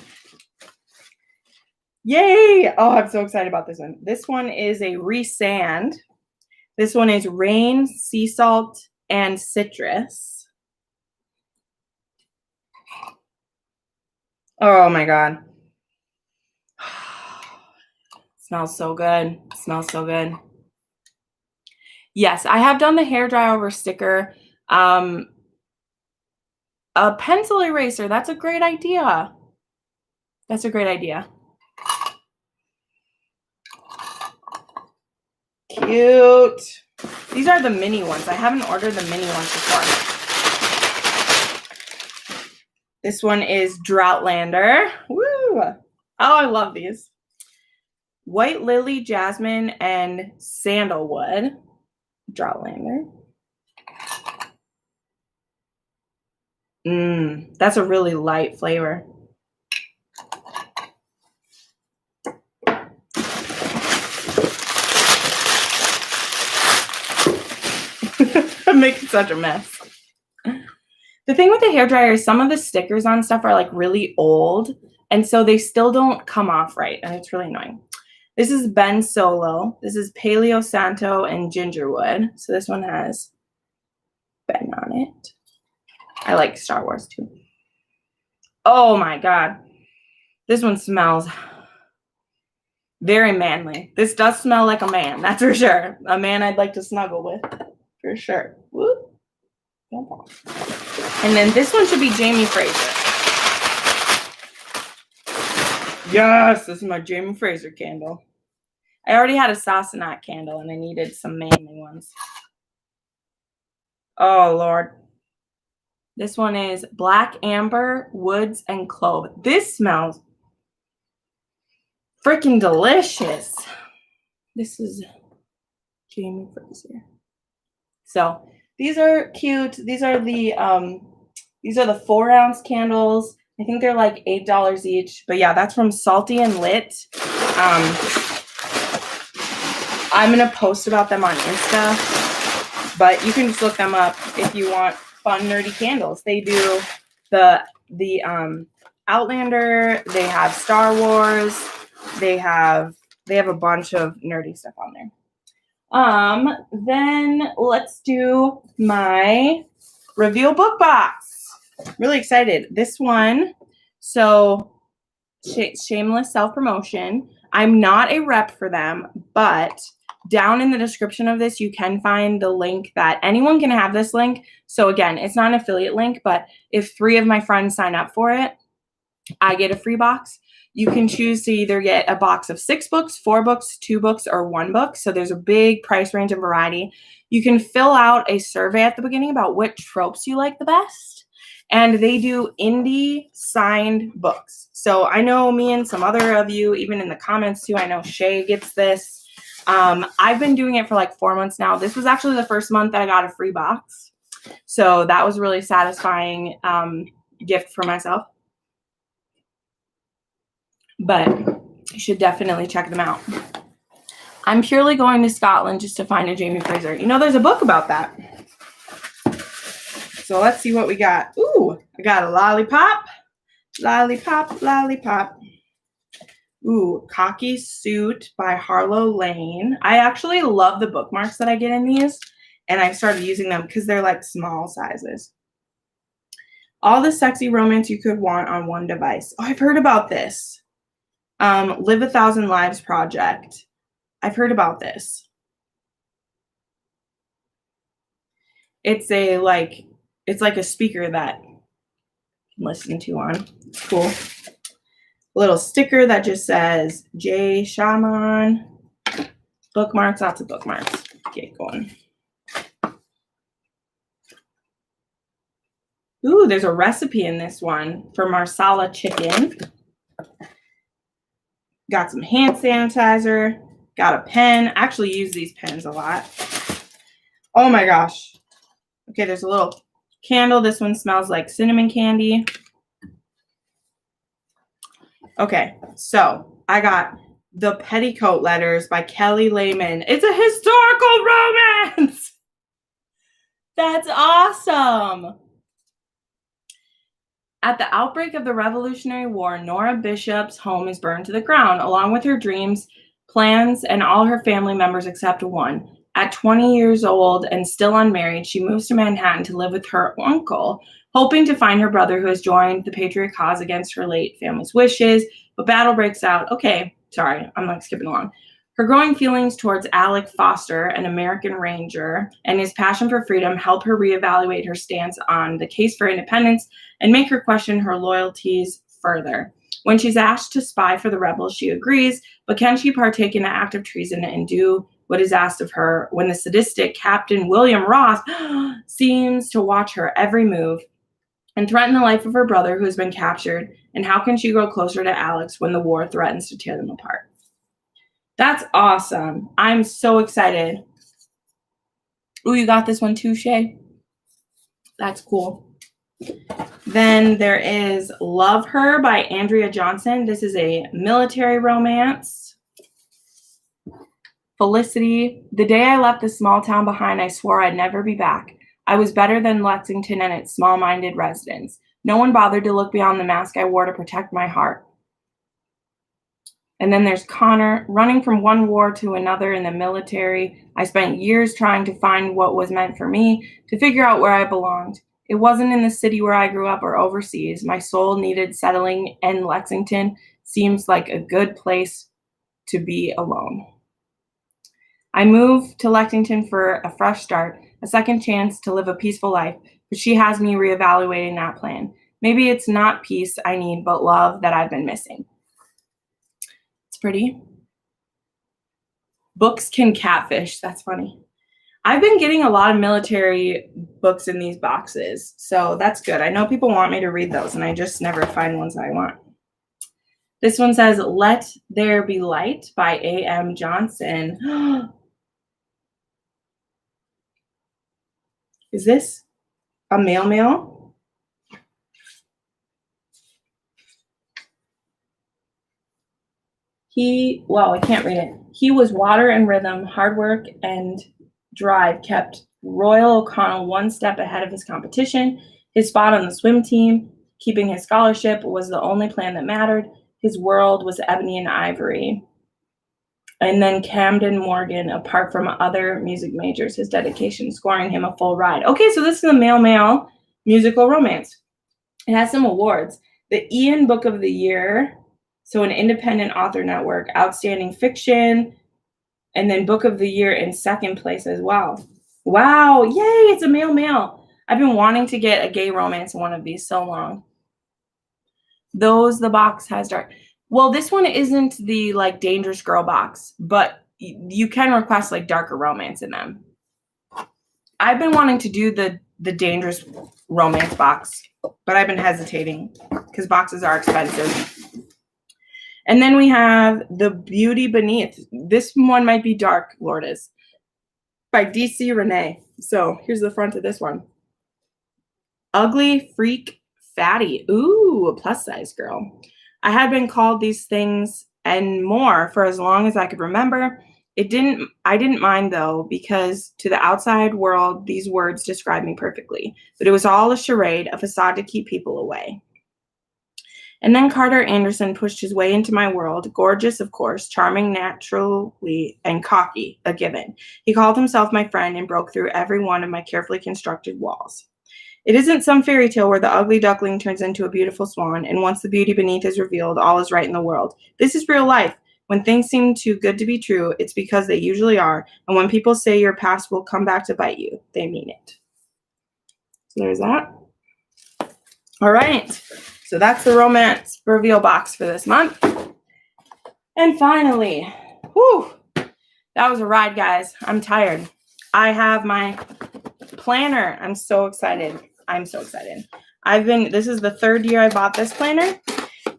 Yay! Oh, I'm so excited about this one. This one is a Resand. This one is Rain, Sea Salt, and Citrus. Oh my God. Smells so good. Smells so good. Yes, I have done the hair dry over sticker. A pencil eraser. That's a great idea. That's a great idea. Cute. These are the mini ones. I haven't ordered the mini ones before. This one is Droughtlander. Woo! Oh, I love these. White lily, jasmine, and sandalwood. Droughtlander. That's a really light flavor. I'm making such a mess. The thing with the hairdryer is some of the stickers on stuff are like really old, and so they still don't come off right, and it's really annoying. This is Ben Solo. This is Paleo Santo and Gingerwood. So this one has Ben on it. I like Star Wars too. Oh my God. This one smells very manly. This does smell like a man, that's for sure. A man I'd like to snuggle with, for sure. Whoop. And then this one should be Jamie Fraser. Yes, this is my Jamie Fraser candle. I already had a Sassenach candle and I needed some manly ones. Oh, Lord. This one is Black Amber, Woods, and Clove. This smells freaking delicious. This is Jamie Fraser. So these are cute. These are the 4-ounce candles. I think they're like $8 each. But yeah, that's from Salty and Lit. I'm gonna post about them on Insta, but you can just look them up if you want fun nerdy candles. They do the Outlander. They have Star Wars. They have a bunch of nerdy stuff on there. Then let's do my reveal book box. Really excited. This one, so shameless self-promotion. I'm not a rep for them, but down in the description of this, you can find the link that anyone can have this link. So again, it's not an affiliate link, but if 3 of my friends sign up for it, I get a free box. You can choose to either get a box of 6 books, 4 books, 2 books, or 1 book. So there's a big price range and variety. You can fill out a survey at the beginning about what tropes you like the best. And they do indie signed books. So I know me and some other of you, even in the comments too, I know Shay gets this. I've been doing it for like 4 months now. This was actually the first month that I got a free box. So that was a really satisfying gift for myself. But you should definitely check them out. I'm purely going to Scotland just to find a Jamie Fraser. You know, there's a book about that. So let's see what we got. Ooh, I got a lollipop. Lollipop, lollipop. Ooh, Cocky Suit by Harlow Lane. I actually love the bookmarks that I get in these, and I've started using them because they're like small sizes. All the sexy romance you could want on one device. Oh, I've heard about this. Live 1,000 Lives Project. I've heard about this. It's like a speaker that you can listen to on. It's cool. A little sticker that just says Jay Shaman. Bookmarks, lots of bookmarks. Get going. Ooh, there's a recipe in this one for marsala chicken. Got some hand sanitizer. Got a pen. I actually use these pens a lot. Oh my gosh. Okay, there's a little candle. This one smells like cinnamon candy. Okay, so I got The Petticoat Letters by Kelly Lehman. It's a historical romance. That's awesome. At the outbreak of the Revolutionary War, Nora Bishop's home is burned to the ground, along with her dreams, plans, and all her family members except one. At 20 years old and still unmarried, she moves to Manhattan to live with her uncle, hoping to find her brother who has joined the patriot cause against her late family's wishes. But battle breaks out. Okay, sorry, I'm like skipping along. Her growing feelings towards Alec Foster, an American Ranger, and his passion for freedom help her reevaluate her stance on the case for independence and make her question her loyalties further. When she's asked to spy for the rebels, she agrees, but can she partake in an act of treason and do what is asked of her when the sadistic Captain William Ross seems to watch her every move? and threaten the life of her brother who has been captured, and how can she grow closer to Alex when the war threatens to tear them apart? That's awesome. I'm so excited. Ooh, you got this one too, Shay? That's cool. Then there is Love Her by Andrea Johnson. This is a military romance. Felicity. The day I left the small town behind, I swore I'd never be back. I was better than Lexington and its small-minded residents. No one bothered to look beyond the mask I wore to protect my heart. And then there's Connor, running from one war to another in the military. I spent years trying to find what was meant for me, to figure out where I belonged. It wasn't in the city where I grew up or overseas. My soul needed settling, and Lexington seems like a good place to be alone. I moved to Lexington for a fresh start, a second chance to live a peaceful life, but she has me reevaluating that plan. Maybe it's not peace I need, but love that I've been missing. It's pretty. Books can catfish. That's funny. I've been getting a lot of military books in these boxes, so that's good. I know people want me to read those, and I just never find ones I want. This one says, Let There Be Light by A.M. Johnson. Is this a mail? I can't read it. He was water and rhythm, hard work and drive kept Royal O'Connell one step ahead of his competition. His spot on the swim team, keeping his scholarship, was the only plan that mattered. His world was ebony and ivory. And then Camden Morgan, apart from other music majors, his dedication scoring him a full ride. Okay, so this is a male musical romance. It has some awards. The Ian Book of the Year, so an independent author network, outstanding fiction, and then Book of the Year in second place as well. Wow, yay, it's a male. I've been wanting to get a gay romance in one of these so long. The box has dark. Well, this one isn't the like Dangerous Girl box, but you can request like darker romance in them. I've been wanting to do the Dangerous Romance box, but I've been hesitating because boxes are expensive. And then we have The Beauty Beneath. This one might be dark, Lourdes, by DC Renee. So here's the front of this one. Ugly Freak Fatty. Ooh, a plus size girl. I had been called these things and more for as long as I could remember. I didn't mind though, because to the outside world, these words describe me perfectly. But it was all a charade, a facade to keep people away. And then Carter Anderson pushed his way into my world, gorgeous, of course, charming naturally, and cocky, a given. He called himself my friend and broke through every one of my carefully constructed walls. It isn't some fairy tale where the ugly duckling turns into a beautiful swan, and once the beauty beneath is revealed, all is right in the world. This is real life. When things seem too good to be true, it's because they usually are, and when people say your past will come back to bite you, they mean it. So there's that. All right. So that's the romance reveal box for this month. And finally, that was a ride, guys. I'm tired. I have my planner. I'm so excited. This is the third year I bought this planner.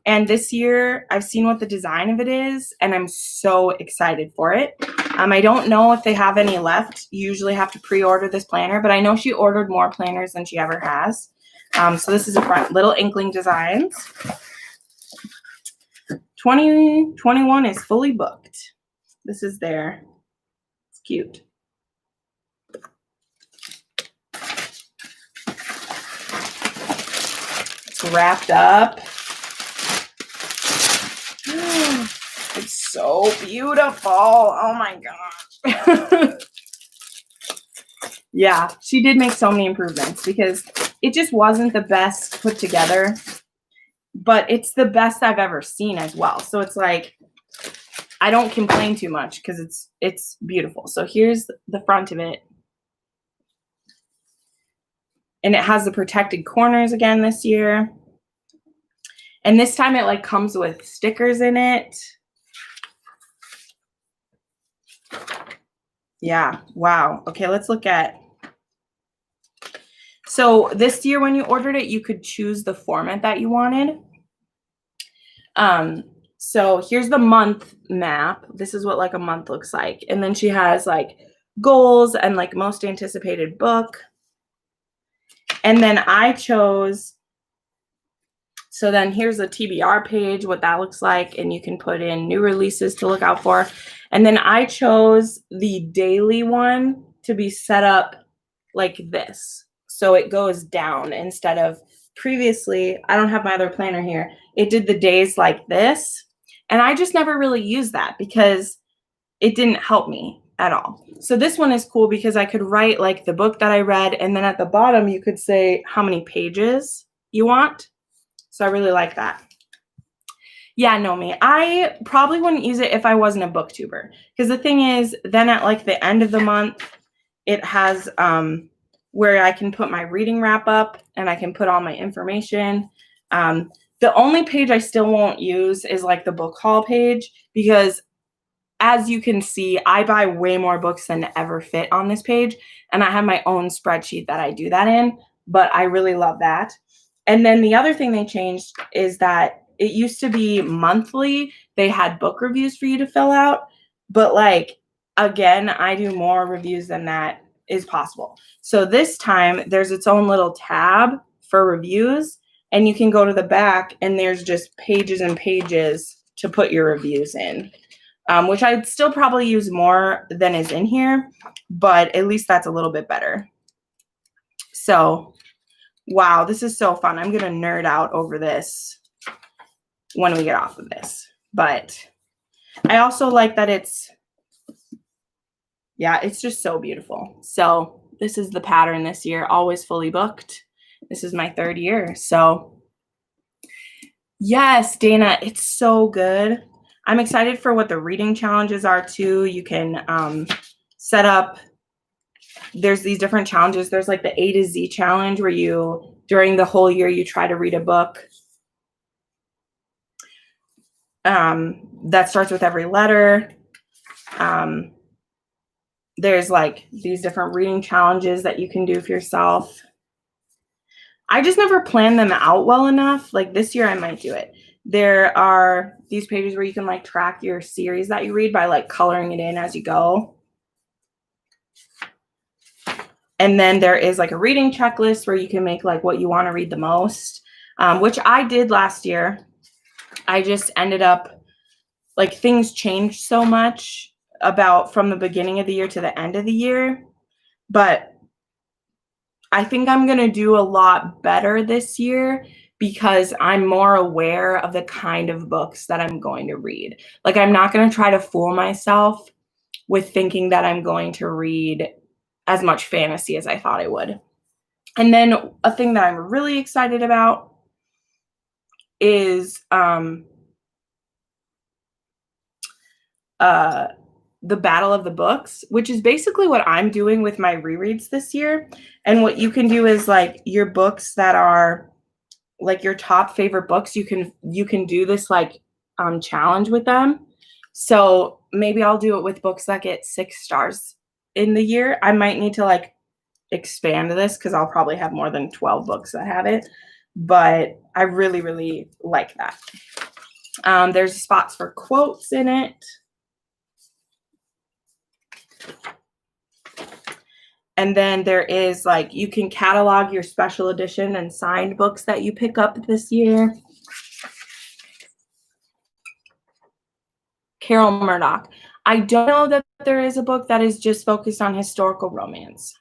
And this year I've seen what the design of it is, and I'm so excited for it. I don't know if they have any left. You usually have to pre-order this planner, but I know she ordered more planners than she ever has. So this is a front. Little Inkling Designs. 2021 is fully booked. This is there. It's cute. It's wrapped up. It's so beautiful. Oh my gosh. Yeah, she did make so many improvements because it just wasn't the best put together, but it's the best I've ever seen as well. So it's like, I don't complain too much because it's beautiful. So here's the front of it. And it has the protected corners again this year. And this time it like comes with stickers in it. Yeah, wow. Okay, let's look at. So this year when you ordered it, you could choose the format that you wanted. So here's the month map. This is what like a month looks like. And then she has like goals and like most anticipated book. And then I chose, so then here's the TBR page, what that looks like. And you can put in new releases to look out for. And then I chose the daily one to be set up like this. So it goes down instead of previously, I don't have my other planner here. It did the days like this. And I just never really used that because it didn't help me at all. So this one is cool because I could write like the book that I read. And then at the bottom, you could say how many pages you want. So I really like that. Yeah, no, me. I probably wouldn't use it if I wasn't a booktuber. Because the thing is, then at like the end of the month, it has where I can put my reading wrap up and I can put all my information. The only page I still won't use is like the book haul page because as you can see, I buy way more books than ever fit on this page. And I have my own spreadsheet that I do that in, but I really love that. And then the other thing they changed is that it used to be monthly. They had book reviews for you to fill out. But like, again, I do more reviews than that is possible. So this time there's its own little tab for reviews. And you can go to the back and there's just pages and pages to put your reviews in, which I'd still probably use more than is in here, but at least that's a little bit better. So, wow, this is so fun. I'm going to nerd out over this when we get off of this. But I also like that it's just so beautiful. So this is the pattern this year, always fully booked. This is my 3rd year. So yes, Dana, it's so good. I'm excited for what the reading challenges are too. You can set up, there's these different challenges. There's like the A to Z challenge where you, during the whole year, you try to read a book that starts with every letter. There's like these different reading challenges that you can do for yourself. I just never planned them out well enough. Like this year I might do it. There are these pages where you can like track your series that you read by like coloring it in as you go. And then there is like a reading checklist where you can make like what you want to read the most, which I did last year. I just ended up like things changed so much about from the beginning of the year to the end of the year. But I think I'm going to do a lot better this year because I'm more aware of the kind of books that I'm going to read. Like I'm not going to try to fool myself with thinking that I'm going to read as much fantasy as I thought I would. And then a thing that I'm really excited about is the Battle of the Books, which is basically what I'm doing with my rereads this year. And what you can do is like your books that are like your top favorite books, you can do this like challenge with them. So maybe I'll do it with books that get 6 stars in the year. I might need to like expand this because I'll probably have more than 12 books that have it. But I really, really like that. There's spots for quotes in it. And then there is like, you can catalog your special edition and signed books that you pick up this year. Carol Murdoch. I don't know that there is a book that is just focused on historical romance.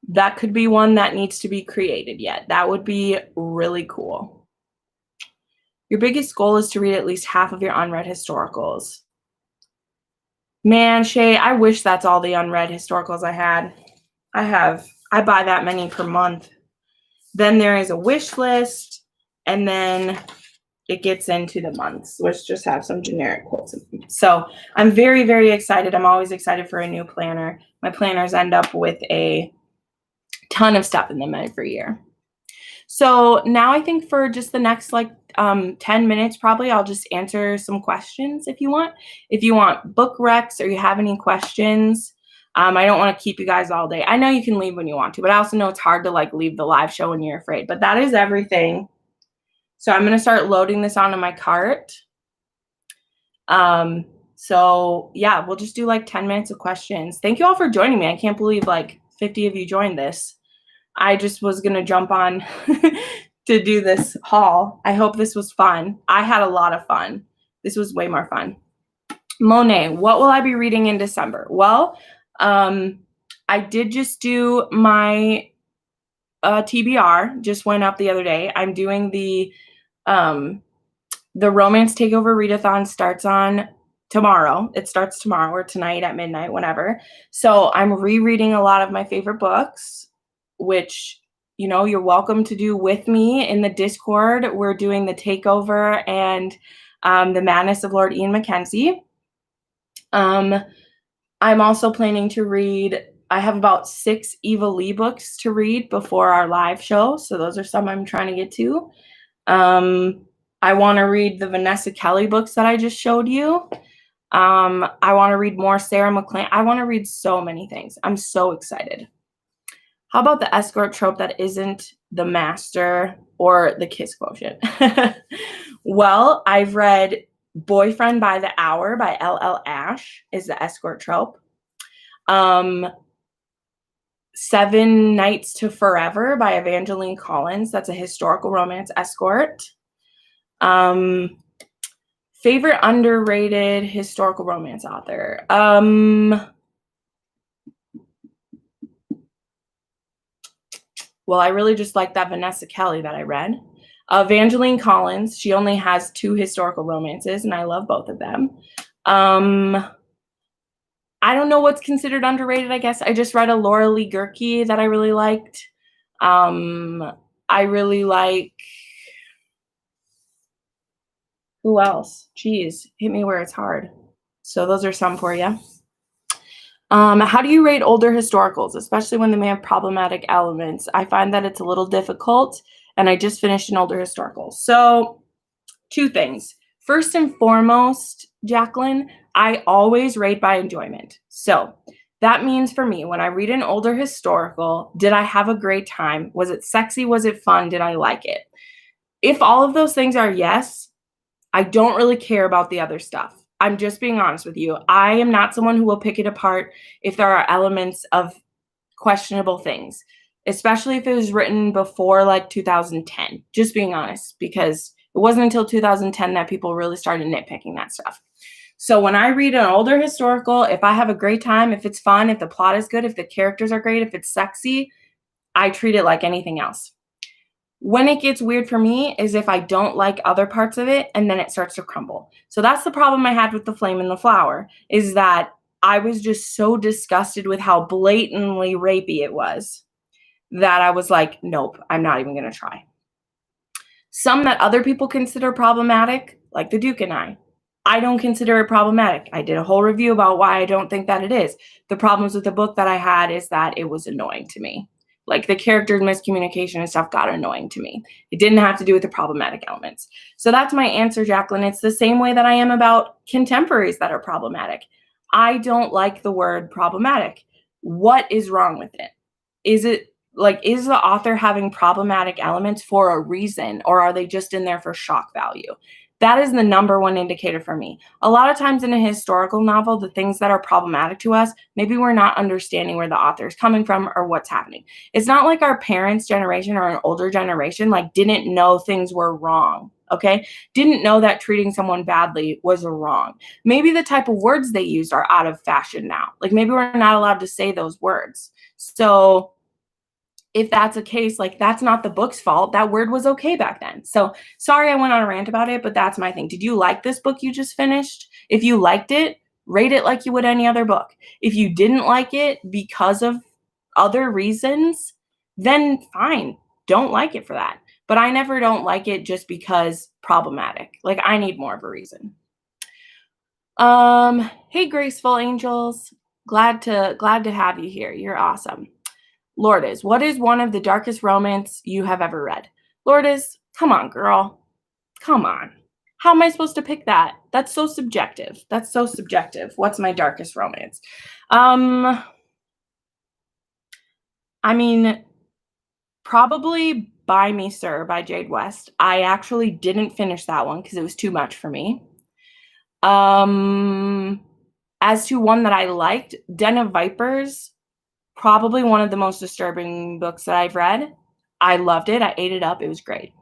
That could be one that needs to be created yet. That would be really cool. Your biggest goal is to read at least half of your unread historicals. Man, Shay, I wish that's all the unread historicals I had. I buy that many per month. Then there is a wish list, and then it gets into the months, which just have some generic quotes in them. So I'm very, very excited. I'm always excited for a new planner. My planners end up with a ton of stuff in them every year. So now I think for just the next like 10 minutes, probably I'll just answer some questions if you want. If you want book recs or you have any questions, I don't want to keep you guys all day. I know you can leave when you want to, but I also know it's hard to like leave the live show when you're afraid. But that is everything. So I'm going to start loading this onto my cart. So yeah, we'll just do like 10 minutes of questions. Thank you all for joining me. I can't believe like 50 of you joined this. I just was going to jump on to do this haul. I hope this was fun. I had a lot of fun. This was way more fun. Monet, what will I be reading in December? Well, I did just do my TBR, just went up the other day. I'm doing the Romance Takeover Readathon starts on tomorrow. It starts tomorrow or tonight at midnight, whenever. So I'm rereading a lot of my favorite books, which, you know, you're welcome to do with me in the Discord. We're doing the Takeover and The Madness of Lord Ian Mackenzie. I'm also planning to read, I have about 6 Eva Lee books to read before our live show. So those are some I'm trying to get to. I want to read the Vanessa Kelly books that I just showed you. I want to read more Sarah McLean. I want to read so many things. I'm so excited. How about the escort trope that isn't the master or the kiss quotient? Well, I've read Boyfriend by the Hour by L.L. Ash is the escort trope. 7 Nights to Forever by Evangeline Collins. That's a historical romance escort. Favorite underrated historical romance author. Well, I really just like that Vanessa Kelly that I read. Evangeline Collins, she only has 2 historical romances, and I love both of them. I don't know what's considered underrated, I guess. I just read a Laura Lee Gurkey that I really liked. I really like... Who else? Geez, hit me where it's hard. So those are some for you. How do you rate older historicals, especially when they may have problematic elements? I find that it's a little difficult, and I just finished an older historical. So 2 things. First and foremost, Jacqueline, I always rate by enjoyment. So that means for me, when I read an older historical, did I have a great time? Was it sexy? Was it fun? Did I like it? If all of those things are yes, I don't really care about the other stuff. I'm just being honest with you. I am not someone who will pick it apart if there are elements of questionable things, especially if it was written before like 2010. Just being honest, because it wasn't until 2010 that people really started nitpicking that stuff. So when I read an older historical, if I have a great time, if it's fun, if the plot is good, if the characters are great, if it's sexy, I treat it like anything else. When it gets weird for me is if I don't like other parts of it and then it starts to crumble. So that's the problem I had with The Flame and the Flower, is that I was just so disgusted with how blatantly rapey it was that I was like, nope, I'm not even going to try. Some that other people consider problematic, like The Duke and I don't consider it problematic. I did a whole review about why I don't think that it is. The problems with the book that I had is that it was annoying to me. Like the character miscommunication and stuff got annoying to me. It didn't have to do with the problematic elements. So that's my answer, Jacqueline. It's the same way that I am about contemporaries that are problematic. I don't like the word problematic. What is wrong with it? Is it like, is the author having problematic elements for a reason, or are they just in there for shock value? That is the number one indicator for me. A lot of times in a historical novel, the things that are problematic to us, maybe we're not understanding where the author is coming from or what's happening. It's not like our parents' generation or an older generation like didn't know things were wrong, okay? Didn't know that treating someone badly was wrong. Maybe the type of words they used are out of fashion now. Like maybe we're not allowed to say those words. So if that's a case, like that's not the book's fault. That word was okay back then. So sorry I went on a rant about it, but that's my thing. Did you like this book you just finished? If you liked it, rate it like you would any other book. If you didn't like it because of other reasons, then fine. Don't like it for that. But I never don't like it just because problematic. Like I need more of a reason. Hey, Graceful Angels. Glad to have you here. You're awesome. Lourdes, what is one of the darkest romance you have ever read? Lourdes, come on, girl. Come on. How am I supposed to pick that? That's so subjective. What's my darkest romance? I mean, probably Buy Me Sir by Jade West. I actually didn't finish that one because it was too much for me. As to one that I liked, Den of Vipers, probably one of the most disturbing books that I've read. I loved it. I ate it up. It was great.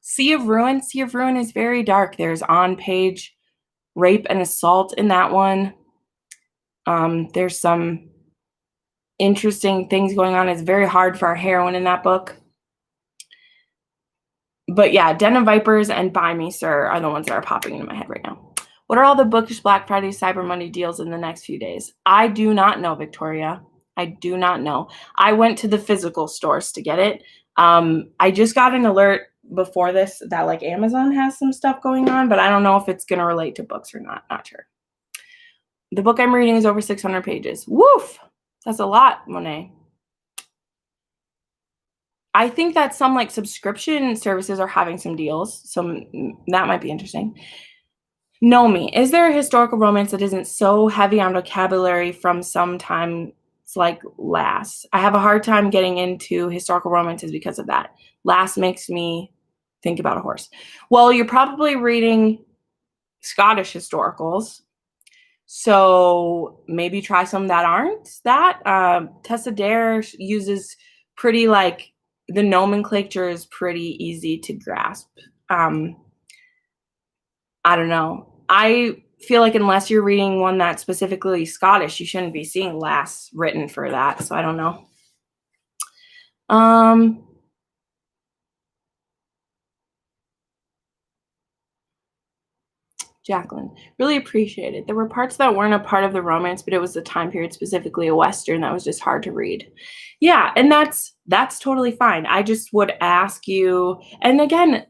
Sea of Ruin. Sea of Ruin is very dark. There's on-page rape and assault in that one. There's some interesting things going on. It's very hard for our heroine in that book. But yeah, Den of Vipers and Buy Me Sir are the ones that are popping into my head right now. What are all the bookish Black Friday, Cyber Monday deals in the next few days? I do not know, Victoria. I do not know. I went to the physical stores to get it. I just got an alert before this that like Amazon has some stuff going on, but I don't know if it's going to relate to books or not. Not sure. The book I'm reading is over 600 pages. Woof! That's a lot, Monet. I think that some like subscription services are having some deals, so that might be interesting. Know Me. Is there a historical romance that isn't so heavy on vocabulary from sometimes like Lass? I have a hard time getting into historical romances because of that. Lass makes me think about a horse. Well, you're probably reading Scottish historicals, so maybe try some that aren't that. Tessa Dare uses pretty like the nomenclature is pretty easy to grasp. I don't know. I feel like unless you're reading one that's specifically Scottish, you shouldn't be seeing Lass written for that. So I don't know. Jacqueline, really appreciate it. There were parts that weren't a part of the romance, but it was the time period, specifically a Western, that was just hard to read. Yeah, and that's totally fine. I just would ask you, and again,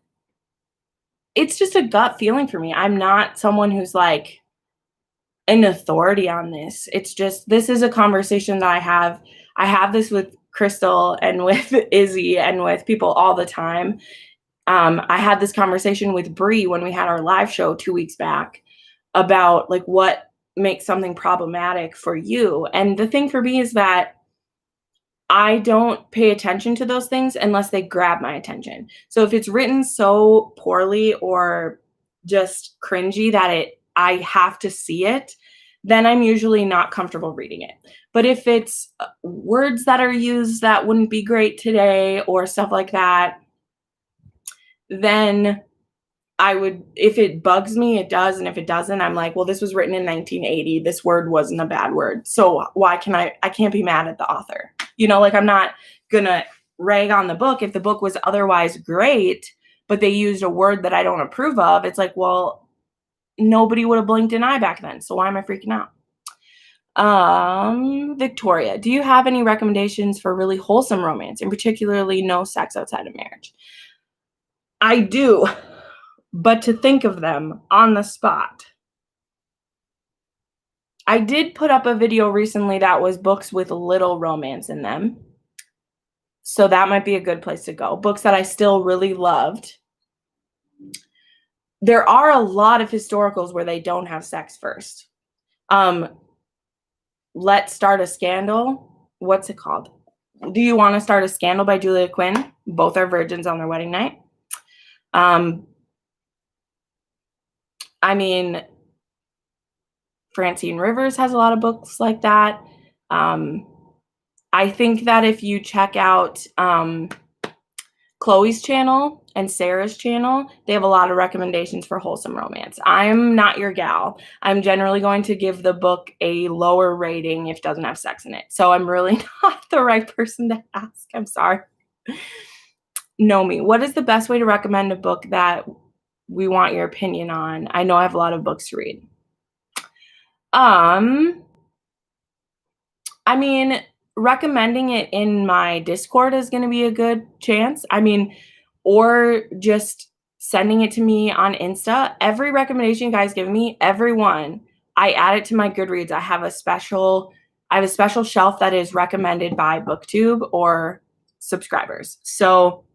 it's just a gut feeling for me. I'm not someone who's like an authority on this. It's just, this is a conversation that I have. I have this with Crystal and with Izzy and with people all the time. I had this conversation with Bree when we had our live show 2 weeks back about like what makes something problematic for you. And the thing for me is that I don't pay attention to those things unless they grab my attention. So if it's written so poorly or just cringy that I have to see it, then I'm usually not comfortable reading it. But if it's words that are used that wouldn't be great today or stuff like that, then I would, if it bugs me, it does. And if it doesn't, I'm like, well, this was written in 1980. This word wasn't a bad word. So why can I can't be mad at the author. You know, like I'm not going to rag on the book. If the book was otherwise great, but they used a word that I don't approve of, it's like, well, nobody would have blinked an eye back then. So why am I freaking out? Victoria, do you have any recommendations for really wholesome romance, and particularly no sex outside of marriage? I do, but to think of them on the spot. I did put up a video recently that was books with little romance in them. So that might be a good place to go. Books that I still really loved. There are a lot of historicals where they don't have sex first. Let's Start a Scandal. What's it called? Do You Want to Start a Scandal by Julia Quinn? Both are virgins on their wedding night. I mean, Francine Rivers has a lot of books like that. I think that if you check out Chloe's channel and Sarah's channel, they have a lot of recommendations for wholesome romance. I'm not your gal. I'm generally going to give the book a lower rating if it doesn't have sex in it. So I'm really not the right person to ask. I'm sorry. Know Me. What is the best way to recommend a book that we want your opinion on? I know I have a lot of books to read. I mean, recommending it in my Discord is going to be a good chance. I mean, or just sending it to me on Insta. Every recommendation you guys give me, everyone, I add it to my Goodreads. I have a special shelf that is recommended by Booktube or subscribers. So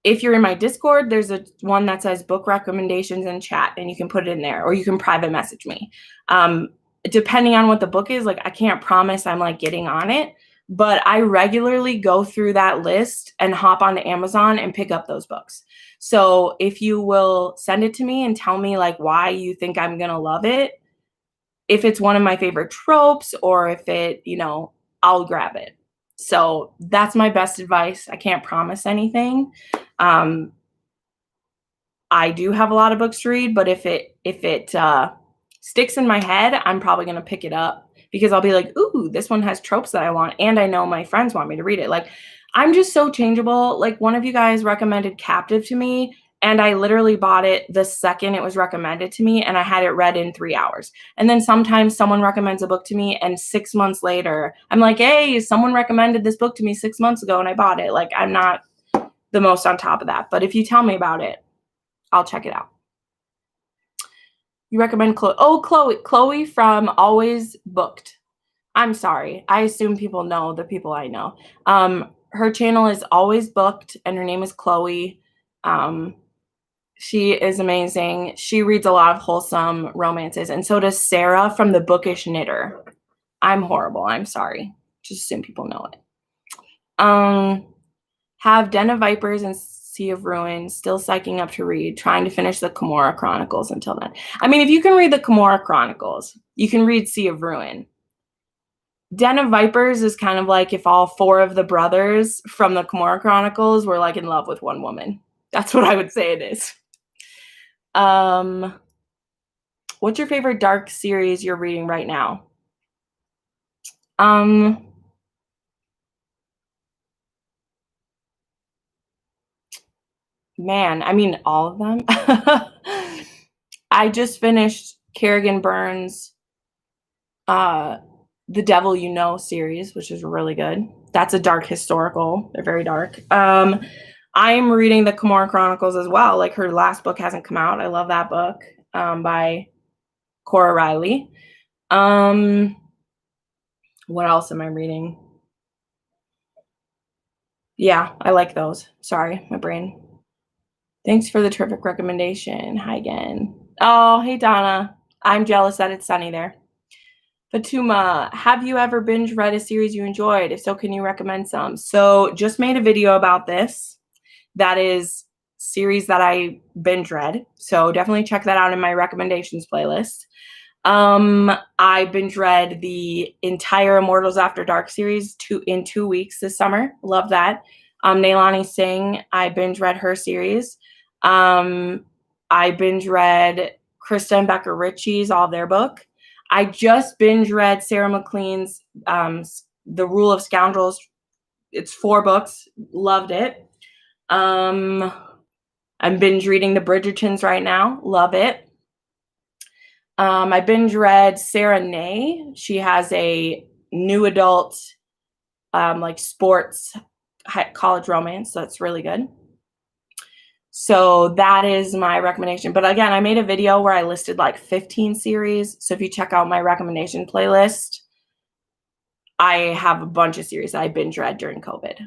if you're in my Discord, there's one that says book recommendations in chat, and you can put it in there, or you can private message me. depending on what the book is, like I can't promise I'm like getting on it, but I regularly go through that list and hop onto Amazon and pick up those books. So if you will send it to me and tell me like why you think I'm going to love it, if it's one of my favorite tropes or if it, I'll grab it. So that's my best advice. I can't promise anything. I do have a lot of books to read, but if it sticks in my head, I'm probably going to pick it up because I'll be like, ooh, this one has tropes that I want. And I know my friends want me to read it. Like, I'm just so changeable. Like, one of you guys recommended Captive to me, and I literally bought it the second it was recommended to me, and I had it read in 3 hours. And then sometimes someone recommends a book to me, and 6 months later, I'm like, hey, someone recommended this book to me 6 months ago, and I bought it. Like, I'm not the most on top of that. But if you tell me about it, I'll check it out. You recommend Chloe? Oh, Chloe from Always Booked. I'm sorry. I assume people know the people I know. Her channel is Always Booked, and her name is Chloe. She is amazing. She reads a lot of wholesome romances, and so does Sarah from the Bookish Knitter. I'm horrible. I'm sorry. Just assume people know it. Have Den of Vipers and Sea of Ruin, still psyching up to read, trying to finish the Kimura Chronicles until then. I mean, if you can read the Kimura Chronicles, you can read Sea of Ruin. Den of Vipers is kind of like if all 4 of the brothers from the Kimura Chronicles were like in love with one woman. That's what I would say it is. What's your favorite dark series you're reading right now? Man, I mean, all of them. I just finished Kerrigan Burns' The Devil You Know series, which is really good. That's a dark historical. They're very dark. I'm reading the Kimura Chronicles as well. Like, her last book hasn't come out. I love that book by Cora Riley. What else am I reading? Yeah, I like those. Sorry, my brain. Thanks for the terrific recommendation. Hi again. Oh, hey, Donna. I'm jealous that it's sunny there. Fatuma, have you ever binge read a series you enjoyed? If so, can you recommend some? So just made a video about this. That is series that I binge read. So definitely check that out in my recommendations playlist. I binge read the entire Immortals After Dark series in 2 weeks this summer. Love that. Nailani Singh, I binge read her series. I binge read Krista and Becca Ritchie's, all their book. I just binge read Sarah McLean's The Rule of Scoundrels. It's 4 books. Loved it. I'm binge reading The Bridgertons right now. Love it. I binge read Sarah Nay. She has a new adult like sports college romance, so it's really good. So that is my recommendation. But again, I made a video where I listed like 15 series. So if you check out my recommendation playlist, I have a bunch of series that I binge read during COVID.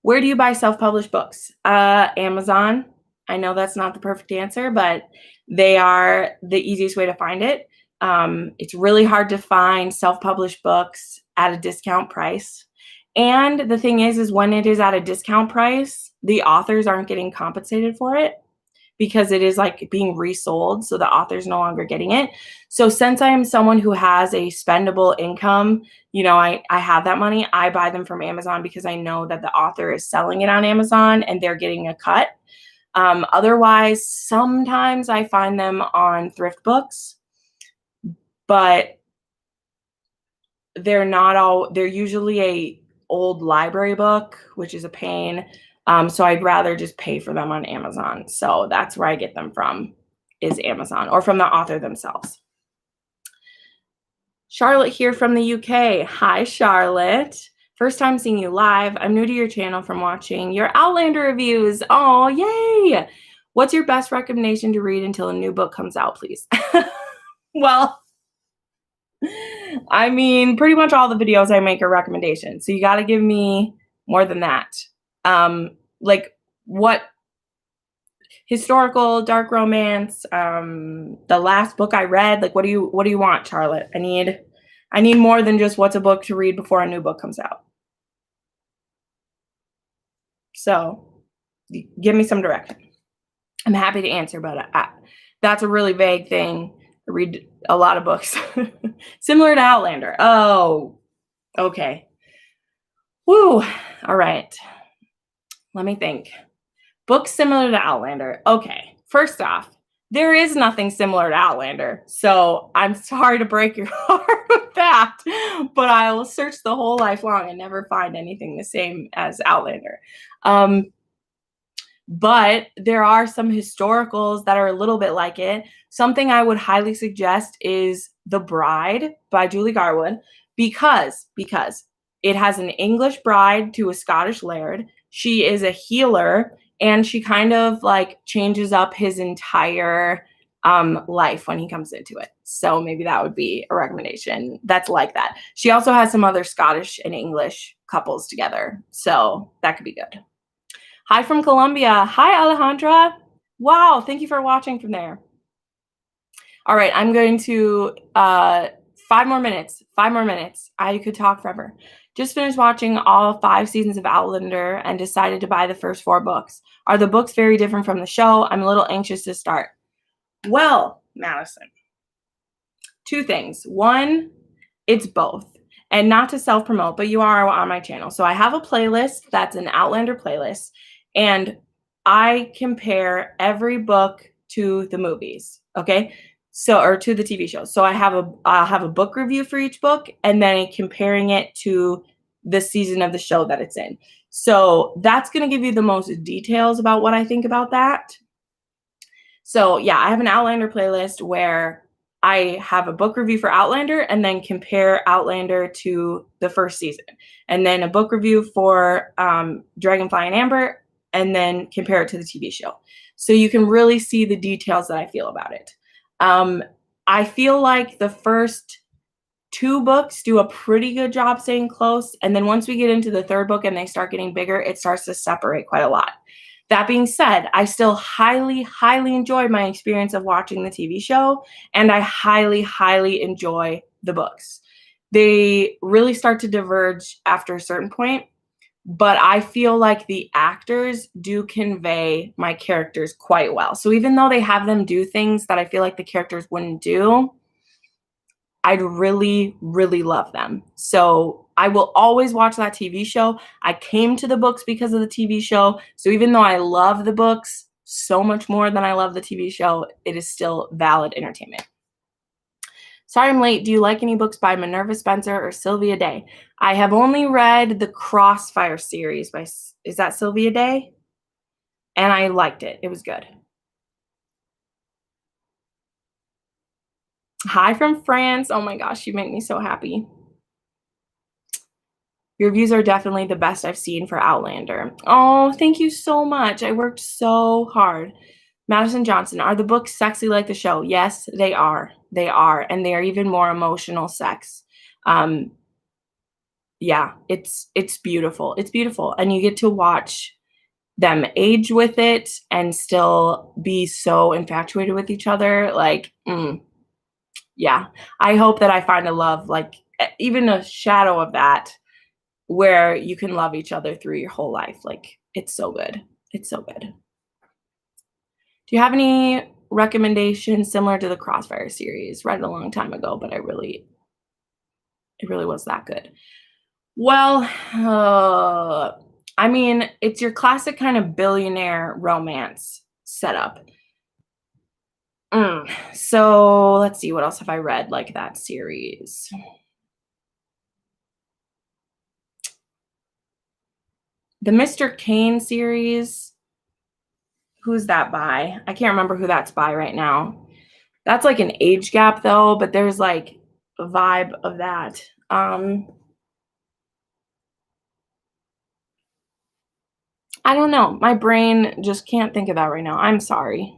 Where do you buy self-published books? Amazon. I know that's not the perfect answer, but they are the easiest way to find it. It's really hard to find self-published books at a discount price. And the thing is when it is at a discount price, the authors aren't getting compensated for it because it is like being resold. So the author's no longer getting it. So since I am someone who has a spendable income, I have that money, I buy them from Amazon because I know that the author is selling it on Amazon and they're getting a cut. Otherwise, sometimes I find them on thrift books, but they're usually a old library book, which is a pain. So I'd rather just pay for them on Amazon. So that's where I get them from, is Amazon, or from the author themselves. Charlotte here from the UK. Hi, Charlotte. First time seeing you live. I'm new to your channel from watching your Outlander reviews. Oh, yay. What's your best recommendation to read until a new book comes out, please? Well, I mean, pretty much all the videos I make are recommendations. So you got to give me more than that. Like, what historical, dark romance, the last book I read. Like, what do you want, Charlotte? I need more than just what's a book to read before a new book comes out. So give me some direction. I'm happy to answer, but that's a really vague thing. I read a lot of books. Similar to Outlander. Oh, okay. Woo. All right. Let me think. Books similar to Outlander. Okay. First off, there is nothing similar to Outlander. So I'm sorry to break your heart with that, but I will search the whole life long and never find anything the same as Outlander. But there are some historicals that are a little bit like it. Something I would highly suggest is The Bride by Julie Garwood because it has an English bride to a Scottish laird. She is a healer and she kind of like changes up his entire life when he comes into it. So maybe that would be a recommendation that's like that. She also has some other Scottish and English couples together. So that could be good. Hi from Colombia. Hi, Alejandra. Wow, thank you for watching from there. All right, I'm going to 5 more minutes. 5 more minutes. I could talk forever. Just finished watching all 5 seasons of Outlander and decided to buy the first 4 books. Are the books very different from the show? I'm a little anxious to start. Well, Madison, 2 things. 1, it's both. And not to self-promote, but you are on my channel. So I have a playlist that's an Outlander playlist. And I compare every book to the movies, okay? So, or to the TV show. So I'll have a book review for each book and then comparing it to the season of the show that it's in. So that's going to give you the most details about what I think about that. So yeah, I have an Outlander playlist where I have a book review for Outlander and then compare Outlander to the first season. And then a book review for Dragonfly and Amber and then compare it to the TV show. So you can really see the details that I feel about it. I feel like the first 2 books do a pretty good job staying close. And then once we get into the 3rd book and they start getting bigger, it starts to separate quite a lot. That being said, I still highly, highly enjoy my experience of watching the TV show, and I highly, highly enjoy the books. They really start to diverge after a certain point, but I feel like the actors do convey my characters quite well. So even though they have them do things that I feel like the characters wouldn't do, I'd really, really love them. So I will always watch that TV show. I came to the books because of the TV show. So even though I love the books so much more than I love the TV show, it is still valid entertainment. Sorry I'm late. Do you like any books by Minerva Spencer or Sylvia Day? I have only read the Crossfire series by, is that Sylvia Day? And I liked it. It was good. Hi from France. Oh my gosh, you make me so happy. Your reviews are definitely the best I've seen for Outlander. Oh, thank you so much. I worked so hard. Madison Johnson, are the books sexy like the show? Yes, they are. They are. And they are even more emotional sex. Yeah, it's beautiful. It's beautiful. And you get to watch them age with it and still be so infatuated with each other. Like, yeah, I hope that I find a love, like even a shadow of that, where you can love each other through your whole life. Like, it's so good. It's so good. Do you have any recommendations similar to the Crossfire series? Read it a long time ago, but it really was that good. Well, I mean, it's your classic kind of billionaire romance setup. So let's see, what else have I read like that series? The Mr. Kane series. Who's that by? I can't remember who that's by right now. That's like an age gap though, but there's like a vibe of that. I don't know. My brain just can't think of that right now. I'm sorry.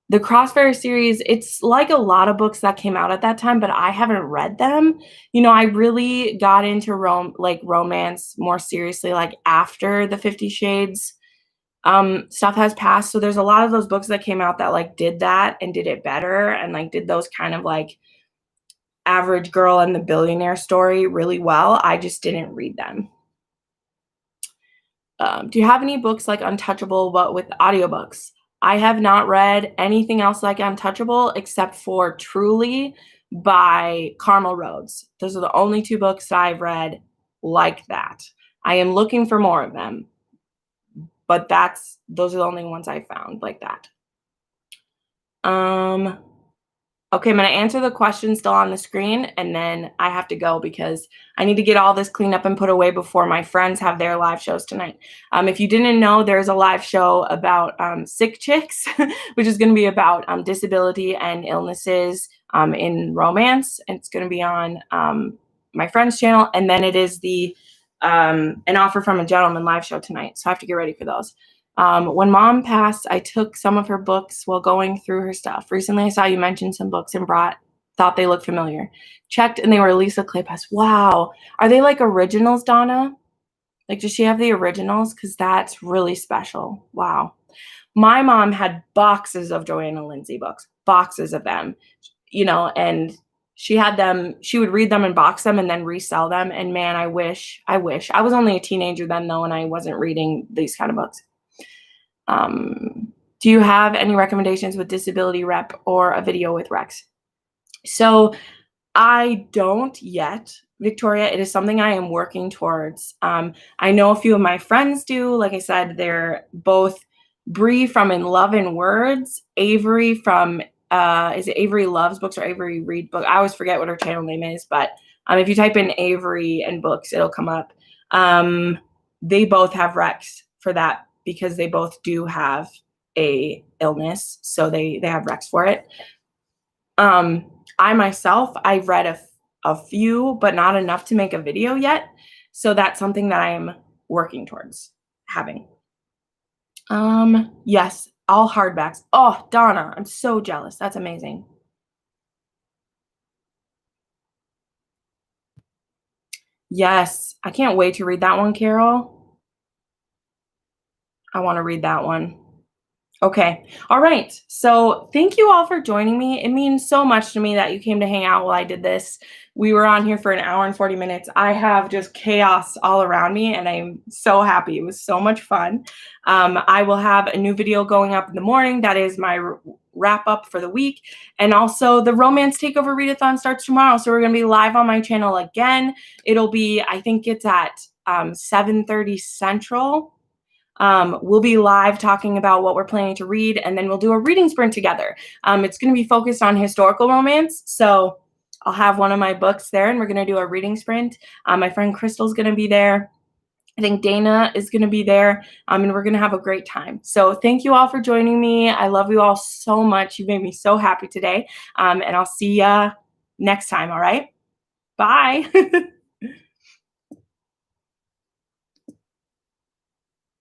The Crossfire series, it's like a lot of books that came out at that time, but I haven't read them. You know, I really got into romance more seriously like after the 50 Shades stuff has passed. So there's a lot of those books that came out that like did that and did it better and like did those kind of like average girl and the billionaire story really well. I just didn't read them. Do you have any books like Untouchable but with audiobooks? I have not read anything else like Untouchable except for Truly by Carmel Rhodes. Those are the only two books that I've read like that. I am looking for more of them, but those are the only ones I found like that. Okay, I'm going to answer the question still on the screen, and then I have to go because I need to get all this cleaned up and put away before my friends have their live shows tonight. If you didn't know, there's a live show about sick chicks, which is going to be about disability and illnesses in romance. And it's going to be on my friend's channel, and then it is the An Offer from a Gentleman live show tonight. So I have to get ready for those. When Mom passed, I took some of her books while going through her stuff. Recently, I saw you mention some books and thought they looked familiar. Checked, and they were Lisa Kleypas. Wow. Are they like originals, Donna? Like, does she have the originals? Because that's really special. Wow. My mom had boxes of Joanna Lindsay books, boxes of them, and she had them, she would read them and box them and then resell them. And man, I wish. I was only a teenager then, though, and I wasn't reading these kind of books. Do you have any recommendations with disability rep or a video with Rex? So I don't yet, Victoria. It is something I am working towards. I know a few of my friends do. Like I said, they're both Bree from In Love and Words, Avery from, is it Avery Loves Books or Avery Read Book? I always forget what her channel name is, but if you type in Avery and books, it'll come up. They both have Rex for that, because they both do have a illness, so they have Rex for it. I myself, I've read a few, but not enough to make a video yet. So that's something that I'm working towards having. Yes, all hardbacks. Oh, Donna, I'm so jealous. That's amazing. Yes, I can't wait to read that one, Carol. I want to read that one. Okay. All right. So thank you all for joining me. It means so much to me that you came to hang out while I did this. We were on here for an hour and 40 minutes. I have just chaos all around me, and I'm so happy. It was so much fun. I will have a new video going up in the morning. That is my wrap up for the week. And also the Romance Takeover Readathon starts tomorrow. So we're going to be live on my channel again. It'll be, I think it's at 7:30 Central. We'll be live talking about what we're planning to read, and then we'll do a reading sprint together. It's going to be focused on historical romance, so I'll have one of my books there, and we're going to do a reading sprint. My friend Crystal's going to be there. I think Dana is going to be there, and we're going to have a great time. So thank you all for joining me. I love you all so much. You made me so happy today, and I'll see ya next time, all right? Bye.